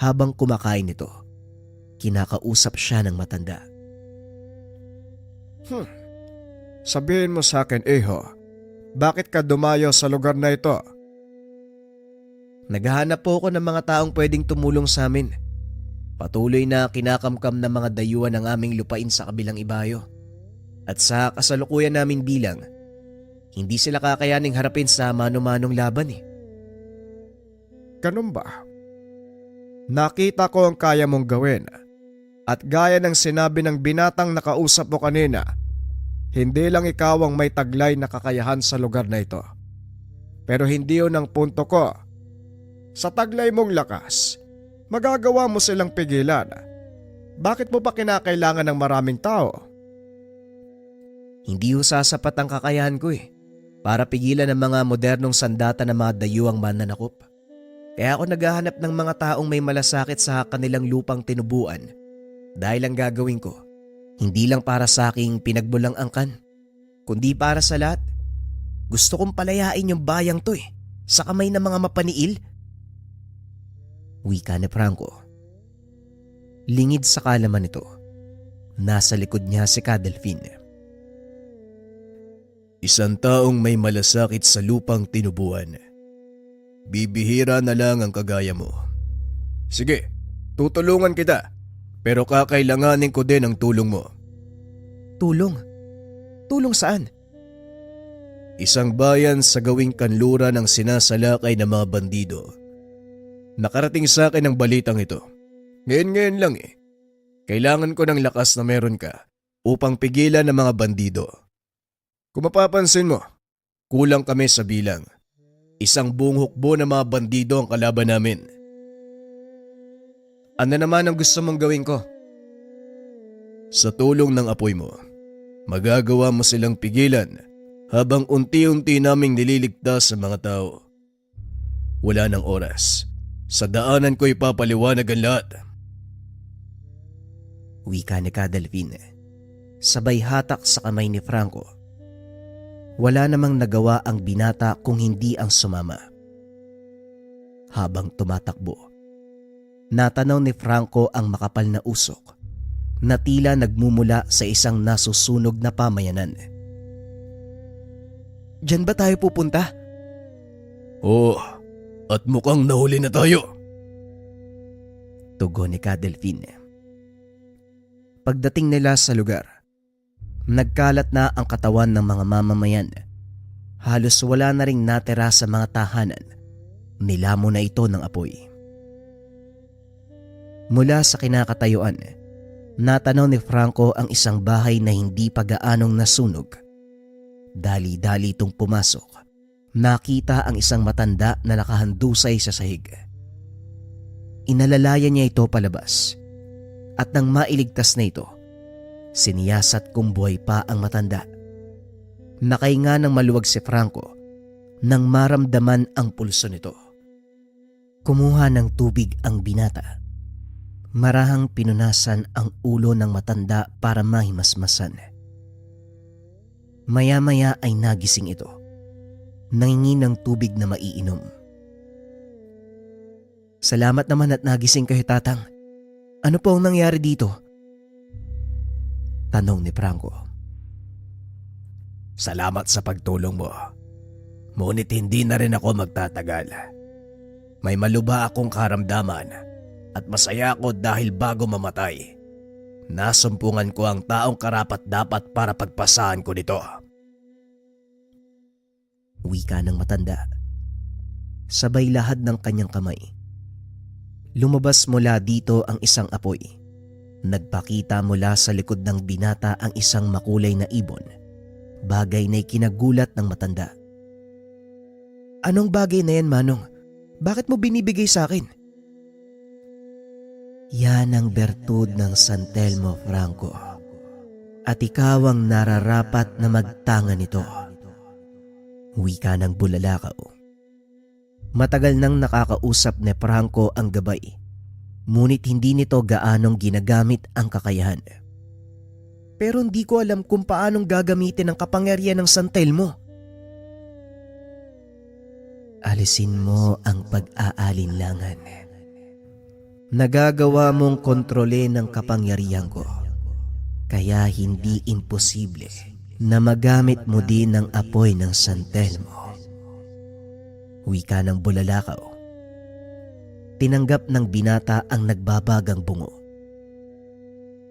Habang kumakain ito, kinakausap siya ng matanda. Sabihin mo sa akin, Iho, bakit ka dumayo sa lugar na ito? Naghahanap po ako ng mga taong pwedeng tumulong sa amin. Patuloy na kinakamkam ng mga dayuhan ang aming lupain sa kabilang ibayo. At sa kasalukuyan namin bilang, hindi sila kakayaning harapin sa mano-manong laban eh. Ganun ba? Nakita ko ang kaya mong gawin. At gaya ng sinabi ng binatang nakausap mo kanina, hindi lang ikaw ang may taglay na kakayahan sa lugar na ito. Pero hindi yun ang punto ko. Sa taglay mong lakas, magagawa mo silang pigilan. Bakit mo pa kinakailangan ng maraming tao? Hindi ho sasapat ang kakayahan ko eh, para pigilan ang mga modernong sandata ng mga dayuhang mananakop. Kaya ako naghahanap ng mga taong may malasakit sa kanilang lupang tinubuan dahil ang gagawin ko, hindi lang para sa aking pinagbulang angkan, kundi para sa lahat. Gusto kong palayain yung bayang to eh, sa kamay ng mga mapaniil. Wika ni Franco. Lingid sa kalaman nito, nasa likod niya si Cadelphine. Isang taong may malasakit sa lupang tinubuan. Bibihira na lang ang kagaya mo. Sige, tutulungan kita. Pero kakailanganin ko din ang tulong mo. Tulong? Tulong saan? Isang bayan sa gawing kanlura ng sinasalakay ng mga bandido. Nakarating sa akin ang balitang ito. Ngayon lang eh. Kailangan ko ng lakas na meron ka upang pigilan ng mga bandido Kung mapapansin mo, kulang kami sa bilang. Isang buong hukbo na mga bandido ang kalaban namin. Ano naman ang gusto mong gawin ko? Sa tulong ng apoy mo, magagawa mo silang pigilan habang unti-unti naming nililigtas sa mga tao. Wala ng oras. Sa daanan ko ipapaliwanag ang lahat. Wika ni Cadalvin, sabay hatak sa kamay ni Franco. Wala namang nagawa ang binata kung hindi ang sumama. Habang tumatakbo, natanaw ni Franco ang makapal na usok na tila nagmumula sa isang nasusunog na pamayanan. Diyan ba tayo pupunta? Oo, at mukhang nahuli na tayo. Tugon ni Cadalvin. Pagdating nila sa lugar, nagkalat na ang katawan ng mga mamamayan. Halos wala na ring natira sa mga tahanan. Nilamo na ito ng apoy. Mula sa kinakatayuan, natanaw ni Franco ang isang bahay na hindi pa gaanong nasunog. Dali-dali itong pumasok. Nakita ang isang matanda na nakahandusay sa sahig. Inalalayan niya ito palabas. At nang mailigtas na ito, siniyasat kung buhay pa ang matanda. Nakahinga ng maluwag si Franco nang maramdaman ang pulso nito. Kumuha ng tubig ang binata. Marahang pinunasan ang ulo ng matanda para mahimasmasan. Maya-maya ay nagising ito. Nangingi ng tubig na maiinom. Salamat naman at nagising kayo, Tatang. Ano po ang nangyari dito? Tanong ni Franco. Salamat sa pagtulong mo. Ngunit hindi na rin ako magtatagal. May malubha akong karamdaman at masaya ako dahil bago mamatay, nasumpungan ko ang taong karapat-dapat para pagpasahan ko nito. Wika ng matanda. Sabay lahad ng kanyang kamay. Lumabas mula dito ang isang apoy. Nagpakita mula sa likod ng binata ang isang makulay na ibon. Bagay na ikinagulat ng matanda. Anong bagay na yan, Manong? Bakit mo binibigay sa akin? Yan ang bertud ng San Telmo, Franco. At ikaw ang nararapat na magtanga nito. Wika ng bulalakaw. Matagal nang nakakausap ni Franco ang gabay, ngunit hindi nito gaanong ginagamit ang kakayahan. Pero hindi ko alam kung paanong gagamitin ang kapangyarihan ng San Telmo. Alisin mo ang pag-aalinlangan. Nagagawa mong kontrolin ang kapangyarihan ko, kaya hindi imposible na magamit mo din ang apoy ng San Telmo. Wika ng bulalakaw. Tinanggap ng binata ang nagbabagang bungo.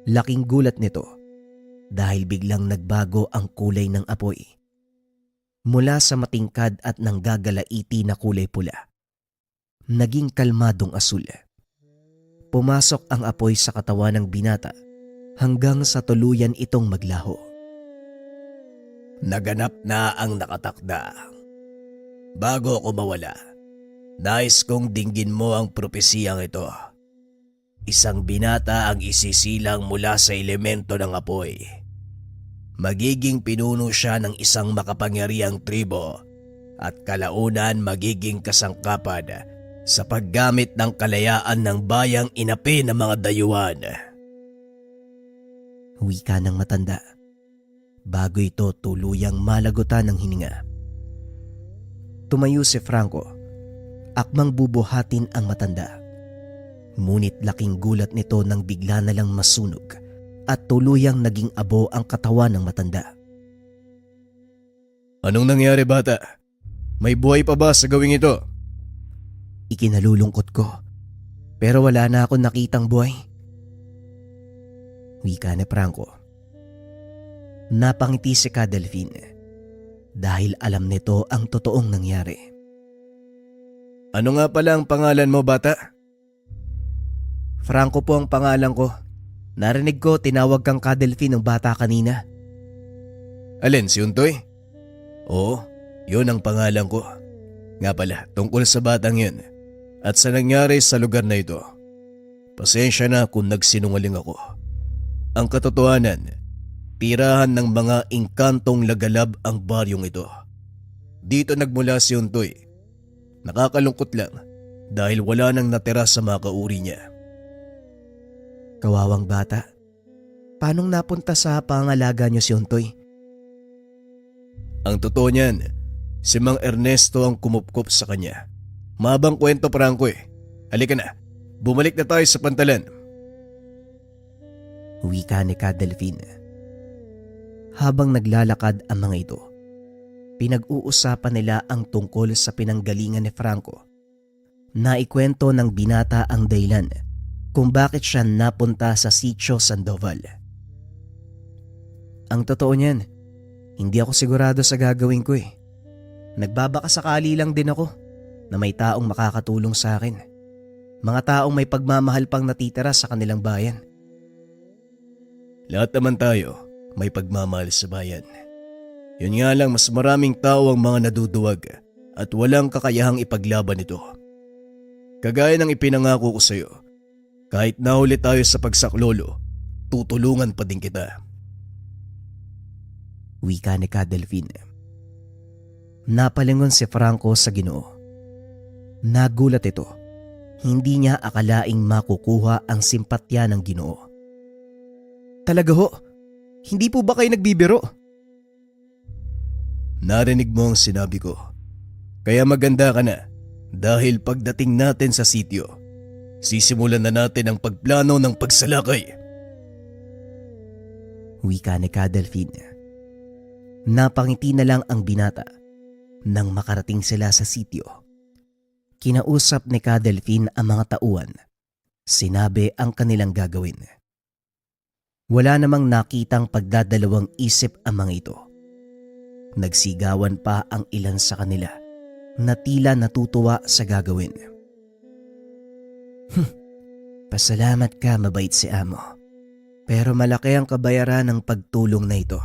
Laking gulat nito dahil biglang nagbago ang kulay ng apoy. Mula sa matingkad at nanggagalaiti na kulay pula, naging kalmadong asul. Pumasok ang apoy sa katawan ng binata hanggang sa tuluyan itong maglaho. Naganap na ang nakatakda. Bago ako mawala, nais kong dinggin mo ang propesiyang ito. Isang binata ang isisilang mula sa elemento ng apoy. Magiging pinuno siya ng isang makapangyarihang tribo at kalaunan magiging kasangkapan sa paggamit ng kalayaan ng bayang inapi ng mga dayuhan. Wika ng matanda. Bago ito tuluyang malagutan ng hininga. Tumayo si Franco. Akmang bubuhatin ang matanda. Ngunit laking gulat nito nang bigla na lang masunog at tuluyang naging abo ang katawan ng matanda. Anong nangyari, bata? May buhay pa ba sa gawing ito? Ikinalulungkot ko, pero wala na akong nakitang buhay. Wika ni Franco. Napangiti si Cadalvin dahil alam nito ang totoong nangyari. Ano nga pala ang pangalan mo, bata? Franco po ang pangalan ko. Narinig ko tinawag kang Cadalvin ng bata kanina. Alin, si Untoy? Oo, yun ang pangalan ko. Nga pala, tungkol sa batang yun at sa nangyari sa lugar na ito. Pasensya na kung nagsinungaling ako. Ang katotohanan, tirahan ng mga engkantong lagalab ang baryong ito. Dito nagmula si Untoy. Nakakalungkot lang dahil wala nang natira sa mga kauri niya. Kawawang bata. Paanong napunta sa pangalaga niyo si Untoy? Ang totoo niyan, si Mang Ernesto ang kumupkop sa kanya. Mabang kwento, Franco eh. Halika na, bumalik na tayo sa pantalan. Wika ni Delphine. Habang naglalakad ang mga ito, pinag-uusapan nila ang tungkol sa pinanggalingan ni Franco. Naikwento ng binata ang dahilan kung bakit siya napunta sa Sitio Sandoval. Ang totoo niyan, hindi ako sigurado sa gagawin ko eh. Nagbabakasakali lang din ako na may taong makakatulong sa akin. Mga taong may pagmamahal pang natitira sa kanilang bayan. Lahat naman tayo may pagmamahal sa bayan. Yun nga lang, mas maraming tao ang mga naduduwag at walang kakayahang ipaglaban ito. Kagaya ng ipinangako ko sa iyo, kahit nahuli tayo sa pagsaklolo, tutulungan pa din kita. Wika ni Delphine. Napalingon si Franco sa Ginoo. Nagulat ito. Hindi niya akalaing makukuha ang simpatya ng Ginoo. Talaga ho? Hindi po ba kayo nagbibiro? Narinig mo ang sinabi ko. Kaya maganda ka na dahil pagdating natin sa sitio, sisimulan na natin ang pagplano ng pagsalakay. Wika ni Delphine. Napangiti na lang ang binata nang makarating sila sa sitio. Kinausap ni Delphine ang mga tauhan. Sinabi ang kanilang gagawin. Wala namang nakitang pagdadalawang isip ang mga ito. Nagsigawan pa ang ilan sa kanila na tila natutuwa sa gagawin. Pasalamat ka, mabait si Amo. Pero malaki ang kabayaran ng pagtulong na ito.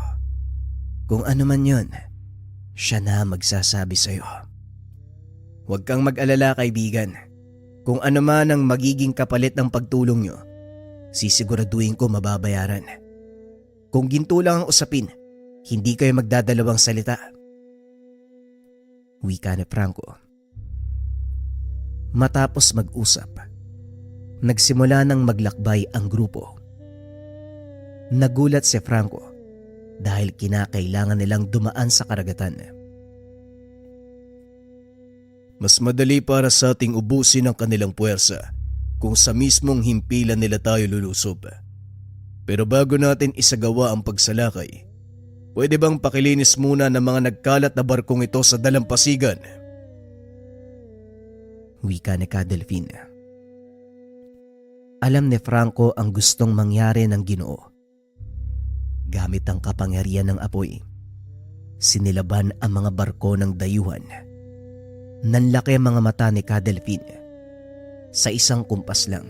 Kung ano man yun, siya na magsasabi sa'yo. Huwag kang mag-alala, kaibigan. Kung ano man ang magiging kapalit ng pagtulong nyo, sisiguraduhin ko mababayaran. Kung ginto lang ang usapin, hindi kayo magdadalawang salita. Wika ni Franco. Matapos mag-usap, nagsimula ng maglakbay ang grupo. Nagulat si Franco dahil kinakailangan nilang dumaan sa karagatan. Mas madali para sa ating ubusin ang kanilang puwersa kung sa mismong himpilan nila tayo lulusob. Pero bago natin isagawa ang pagsalakay, pwede bang pakilinis muna ng mga nagkalat na barkong ito sa dalampasigan? Wika ni Delphine. Alam ni Franco ang gustong mangyari ng Ginoo. Gamit ang kapangyarihan ng apoy, sinilaban ang mga barko ng dayuhan. Nanlaki ang mga mata ni Delphine. Sa isang kumpas lang,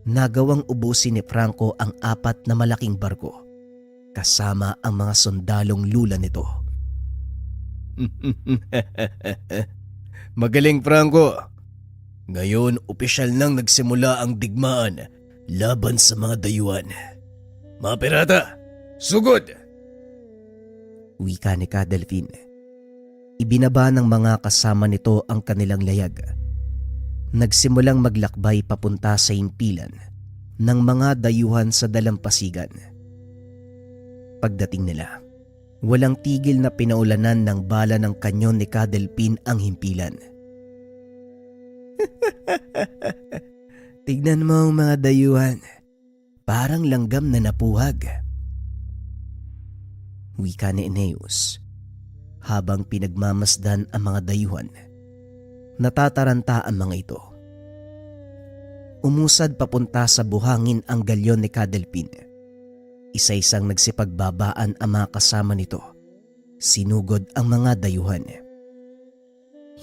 nagawang ubusin ni Franco ang 4 na malaking barko kasama ang mga sundalong lula nito. Magaling, Franco. Ngayon, opisyal nang nagsimula ang digmaan laban sa mga dayuhan. Mga pirata, sugod! Wika ni Delphine. Ibinaba ng mga kasama nito ang kanilang layag. Nagsimulang maglakbay papunta sa himpilan ng mga dayuhan sa dalampasigan. Pagdating nila, walang tigil na pinaulanan ng bala ng kanyon ni Delphine ang himpilan. Tignan mo ang mga dayuhan, parang langgam na napuhag. Wika ni Eneus. Habang pinagmamasdan ang mga dayuhan, natataranta ang mga ito. Umusad papunta sa buhangin ang galyon ni Delphine. Isa-isang nagsipagbabaan ang mga kasama nito. Sinugod ang mga dayuhan.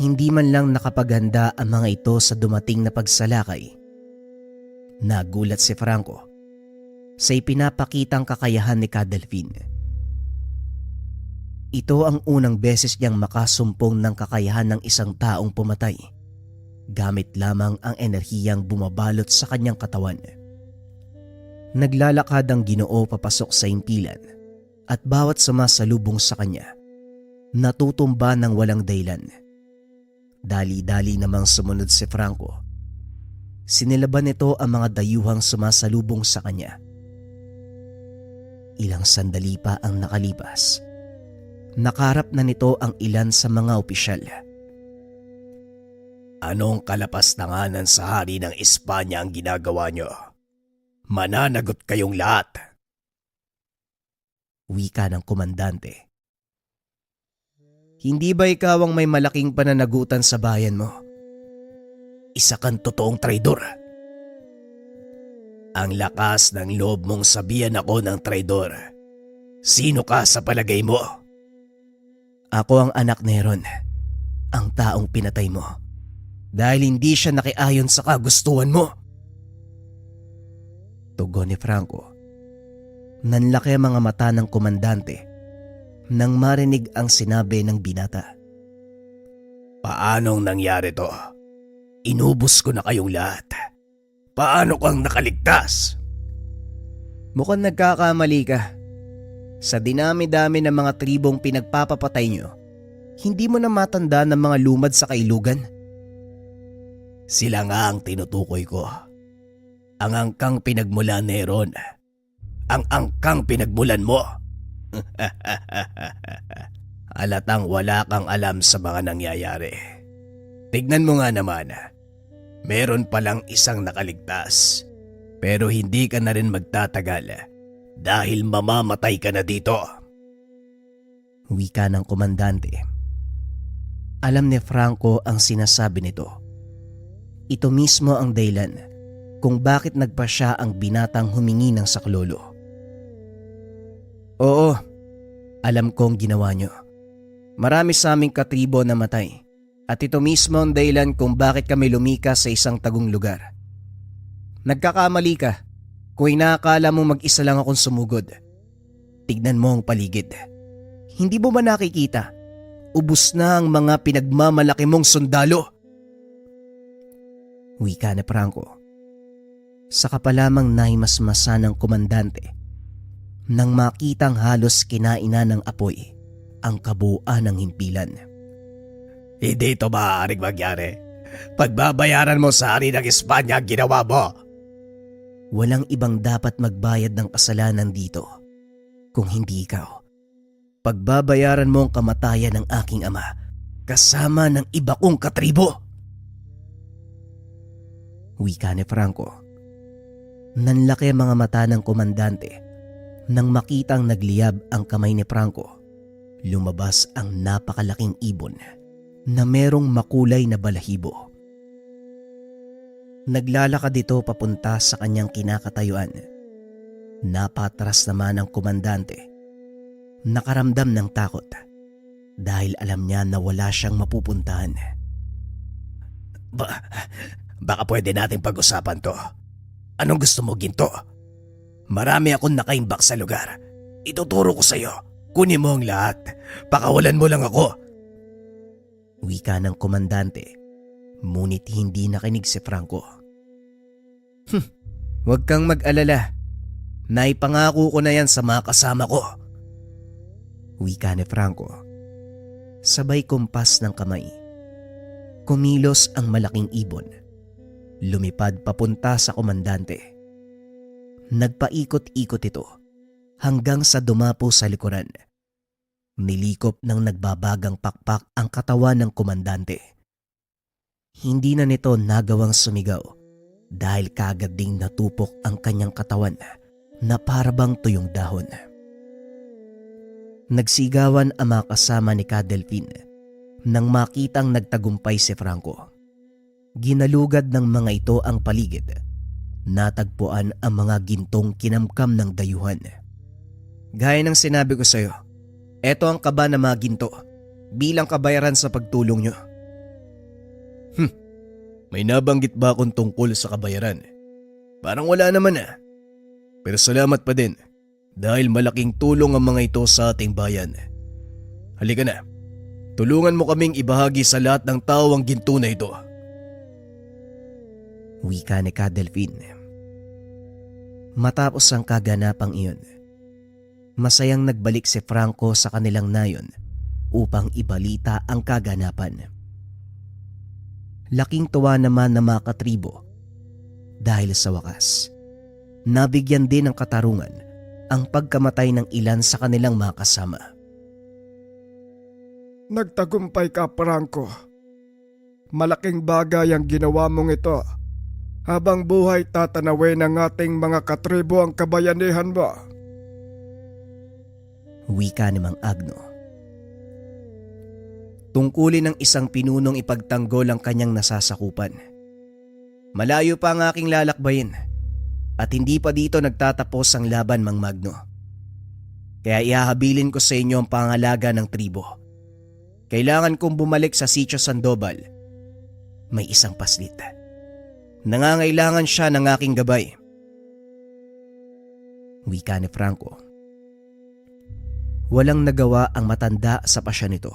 Hindi man lang nakapaghanda ang mga ito sa dumating na pagsalakay. Nagulat si Franco sa ipinapakitang kakayahan ni Delphine. Ito ang unang beses niyang makasumpong ng kakayahan ng isang taong pumatay, gamit lamang ang enerhiyang bumabalot sa kanyang katawan. Naglalakad ang Ginoo papasok sa impilan at bawat sumasalubong sa kanya, natutumba ng walang dahilan. Dali-dali namang sumunod si Franco. Sinilaban nito ang mga dayuhang sumasalubong sa kanya. Ilang sandali pa ang nakalipas. Nakarap na nito ang ilan sa mga opisyal. Anong kalapastanganan sa hari ng Espanya ang ginagawa nyo? Mananagot kayong lahat. Wika ng komandante. Hindi ba ikaw ang may malaking pananagutan sa bayan mo? Isa kang totoong traidor. Ang lakas ng loob mong sabihan ako ng traidor. Sino ka sa palagay mo? Ako ang anak ni Heron, ang taong pinatay mo, dahil hindi siya nakiayon sa kagustuhan mo. Tugon ni Franco. Nanlaki ang mga mata ng komandante nang marinig ang sinabi ng binata. Paanong nangyari to? Inubos ko na kayong lahat. Paano kang nakaligtas? Mukhang nagkakamali ka. Sa dinami-dami ng mga tribong pinagpapapatay nyo, hindi mo na matanda ng mga lumad sa kailugan? Sila nga ang tinutukoy ko. Ang angkang pinagmulan ni Heron. Ang angkang pinagmulan mo. Halatang wala kang alam sa mga nangyayari. Tignan mo nga naman. Meron palang isang nakaligtas. Pero hindi ka na rin magtatagal dahil mamamatay ka na dito. Wika ng komandante. Alam ni Franco ang sinasabi nito. Ito mismo ang dahilan kung bakit nagpa siya ang binatang humingi ng saklolo. Oo, alam kong ginawa nyo. Marami sa aming katribo na matay at ito mismo ang dahilan kung bakit kami lumikas sa isang tagong lugar. Nagkakamali ka kung inaakala mo mag-isa lang akong sumugod. Tignan mo ang paligid. Hindi mo ba nakikita? Ubus na ang mga pinagmamalaki mong sundalo. Wika ni Franco. Saka pa lamang naimasmasa ng komandante nang makitang halos kinaina ng apoy ang kabuuan ng himpilan. Hindi ito maaaring mangyari. Pagbabayaran mo sa hari ng Espanya ang ginawa mo. Walang ibang dapat magbayad ng kasalanan dito kung hindi ikaw. Pagbabayaran mo ang kamatayan ng aking ama kasama ng iba kong katribo. Wika ni Franco. Nanlaki ang mga mata ng komandante nang makitang nagliyab ang kamay ni Franco. Lumabas ang napakalaking ibon na merong makulay na balahibo. Naglalakad ito papunta sa kanyang kinakatayuan. Napatras naman ang komandante. Nakaramdam ng takot dahil alam niya na wala siyang mapupuntahan. Baka pwede nating pag-usapan to. Anong gusto mo, ginto? Marami akong nakaimbak sa lugar. Ituturo ko sa'yo. Kunin mo ang lahat. Pakawalan mo lang ako. Wika ng komandante. Ngunit hindi nakinig si Franco. Huwag kang mag-alala. Naipangako ko na yan sa mga kasama ko. Wika ni Franco. Sabay kumpas ng kamay. Kumilos ang malaking ibon. Lumipad papunta sa komandante. Nagpaikot-ikot ito hanggang sa dumapo sa likuran. Nilikop ng nagbabagang pakpak ang katawan ng komandante. Hindi na nito nagawang sumigaw dahil kaagad ding natupok ang kanyang katawan na parabang tuyong dahon. Nagsigawan ang mga kasama ni Cadelfin nang makitang nagtagumpay si Franco. Ginalugad ng mga ito ang paligid. Natagpuan ang mga gintong kinamkam ng dayuhan. Gaya ng sinabi ko sa iyo, eto ang kaba ng mga ginto bilang kabayaran sa pagtulong nyo. May nabanggit ba akong tungkol sa kabayaran? Parang wala naman ah. Pero salamat pa din dahil malaking tulong ang mga ito sa ating bayan. Halika na. Tulungan mo kaming ibahagi sa lahat ng tao ang ginto na ito. Wika ni Ka Delphine. Matapos ang kaganapang iyon, masayang nagbalik si Franco sa kanilang nayon upang ibalita ang kaganapan. Laking tuwa naman ng mga katribo dahil sa wakas, nabigyan din ng katarungan ang pagkamatay ng ilan sa kanilang mga kasama. Nagtagumpay ka, Franco. Malaking bagay ang ginawa mong ito. Habang buhay tatanawin ng ating mga katribo ang kabayanihan mo. Wika ni Mang Agno. Tungkulin ng isang pinunong ipagtanggol ang kanyang nasasakupan. Malayo pa ang aking lalakbayin at hindi pa dito nagtatapos ang laban, Mang Magno. Kaya ihahabilin ko sa inyo ang pangalaga ng tribo. Kailangan kong bumalik sa Sitio Sandoval. May isang paslit. Nangangailangan siya ng aking gabay. Wika ni Franco. Walang nagawa ang matanda sa pasya nito.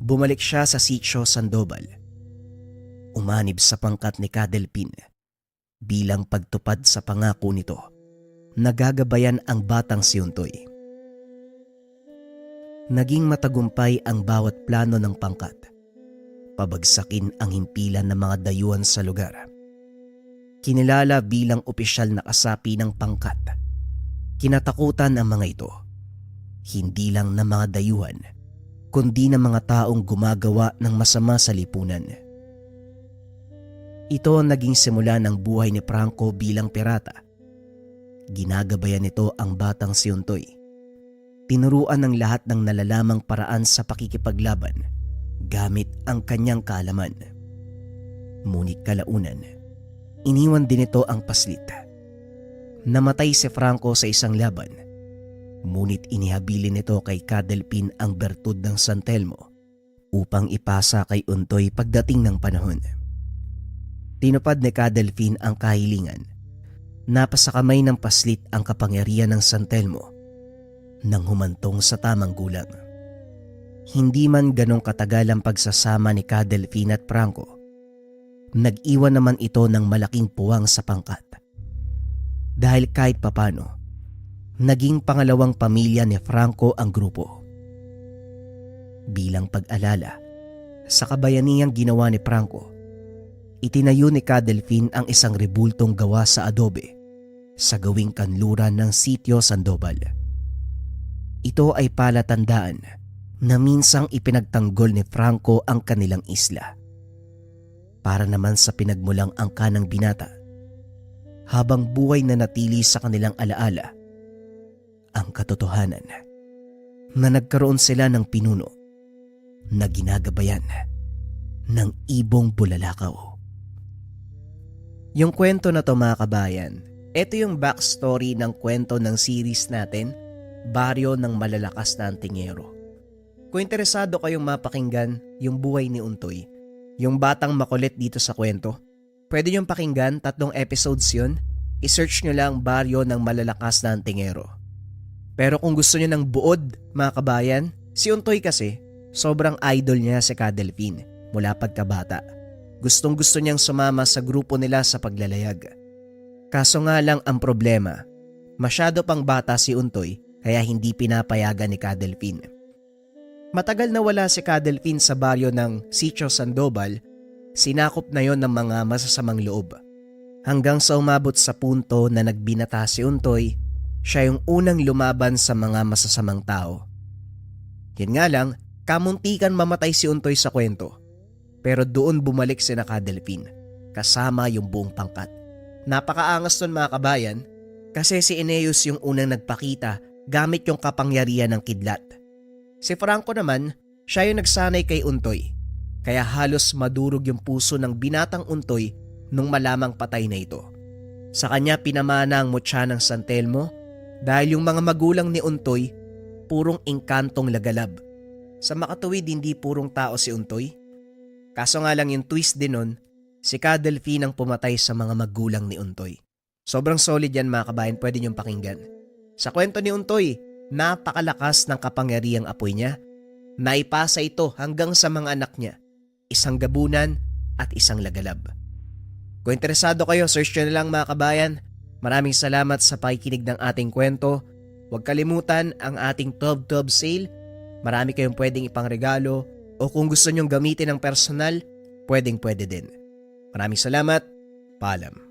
Bumalik siya sa Sitio Sandoval. Umanib sa pangkat ni Ka Delphine bilang pagtupad sa pangako nito na gagabayan ang batang si Untoy. Naging matagumpay ang bawat plano ng pangkat. Pabagsakin ang himpilan ng mga dayuhan sa lugar. Kinilala bilang opisyal na kasapi ng pangkat. Kinatakutan ang mga ito. Hindi lang ng mga dayuhan, kundi ng mga taong gumagawa ng masama sa lipunan. Ito ang naging simula ng buhay ni Franco bilang pirata. Ginagabayan nito ang batang si Untoy. Tinuruan ng lahat ng nalalamang paraan sa pakikipaglaban gamit ang kanyang kaalaman. Ngunit kalaunan, iniwan din ito ang paslit. Namatay si Franco sa isang laban, ngunit inihabilin nito kay Ka Delphine ang bertud ng San Telmo upang ipasa kay Untoy pagdating ng panahon. Tinupad ni Ka Delphine ang kahilingan. Napasakamay ng paslit ang kapangyarihan ng San Telmo nang humantong sa tamang gulang. Hindi man ganong katagal ang pagsasama ni Ka Delphine at Franco, nag-iwan naman ito ng malaking puwang sa pangkat. Dahil kahit papano, naging pangalawang pamilya ni Franco ang grupo. Bilang pag-alala sa kabayanihang ginawa ni Franco, itinayo ni Ka Delphine ang isang rebultong gawa sa adobe sa gawing kanluran ng Sitio Sandoval. Ito ay palatandaan na minsang ipinagtanggol ni Franco ang kanilang isla. Para naman sa pinagmulang angka ng binata, habang buhay na natili sa kanilang alaala ang katotohanan na nagkaroon sila ng pinuno na ginagabayan ng ibong bulalakaw. Yung kwento na to, mga kabayan, ito yung backstory ng kwento ng series natin, Baryo ng Malalakas na Antingero. Kung interesado kayong mapakinggan yung buhay ni Untoy, yung batang makulit dito sa kwento, pwede niyong pakinggan, 3 episodes yun. I-search nyo lang Baryo ng Malalakas na Antingero. Pero kung gusto nyo ng buod, mga kabayan, si Untoy kasi, sobrang idol niya si Ka Delphine mula pagkabata. Gustong gusto niyang sumama sa grupo nila sa paglalayag. Kaso nga lang ang problema, masyado pang bata si Untoy kaya hindi pinapayagan ni Ka Delphine. Matagal na wala si Ka Delphine sa baryo ng Sitio Sandoval, sinakop na yon ng mga masasamang loob. Hanggang sa umabot sa punto na nagbinata si Untoy, siya yung unang lumaban sa mga masasamang tao. Yan nga lang, kamuntikan mamatay si Untoy sa kwento. Pero doon bumalik si Ka Delphine, kasama yung buong pangkat. Napakaangas nun, mga kabayan, kasi si Eneus yung unang nagpakita gamit yung kapangyarihan ng kidlat. Si Franco naman, siya yung nagsanay kay Untoy, kaya halos madurog yung puso ng binatang Untoy nung malamang patay na ito. Sa kanya pinamana ang mutya ng San Telmo dahil yung mga magulang ni Untoy purong engkantong lagalab. Sa makatuwid, hindi purong tao si Untoy. Kaso nga lang yung twist din nun, si Ka Delphine ang pumatay sa mga magulang ni Untoy. Sobrang solid yan, mga kabayan, pwede niyong pakinggan. Sa kwento ni Untoy, napakalakas ng kapangyarihang apoy niya. Naipasa ito hanggang sa mga anak niya, isang gabunan at isang lagalab. Kung interesado kayo, search nyo na lang mga kabayan. Maraming salamat sa pakikinig ng ating kwento. Huwag kalimutan ang ating 12-12 sale. Marami kayong pwedeng ipangregalo o kung gusto nyong gamitin ng personal, pwedeng din. Maraming salamat. Paalam.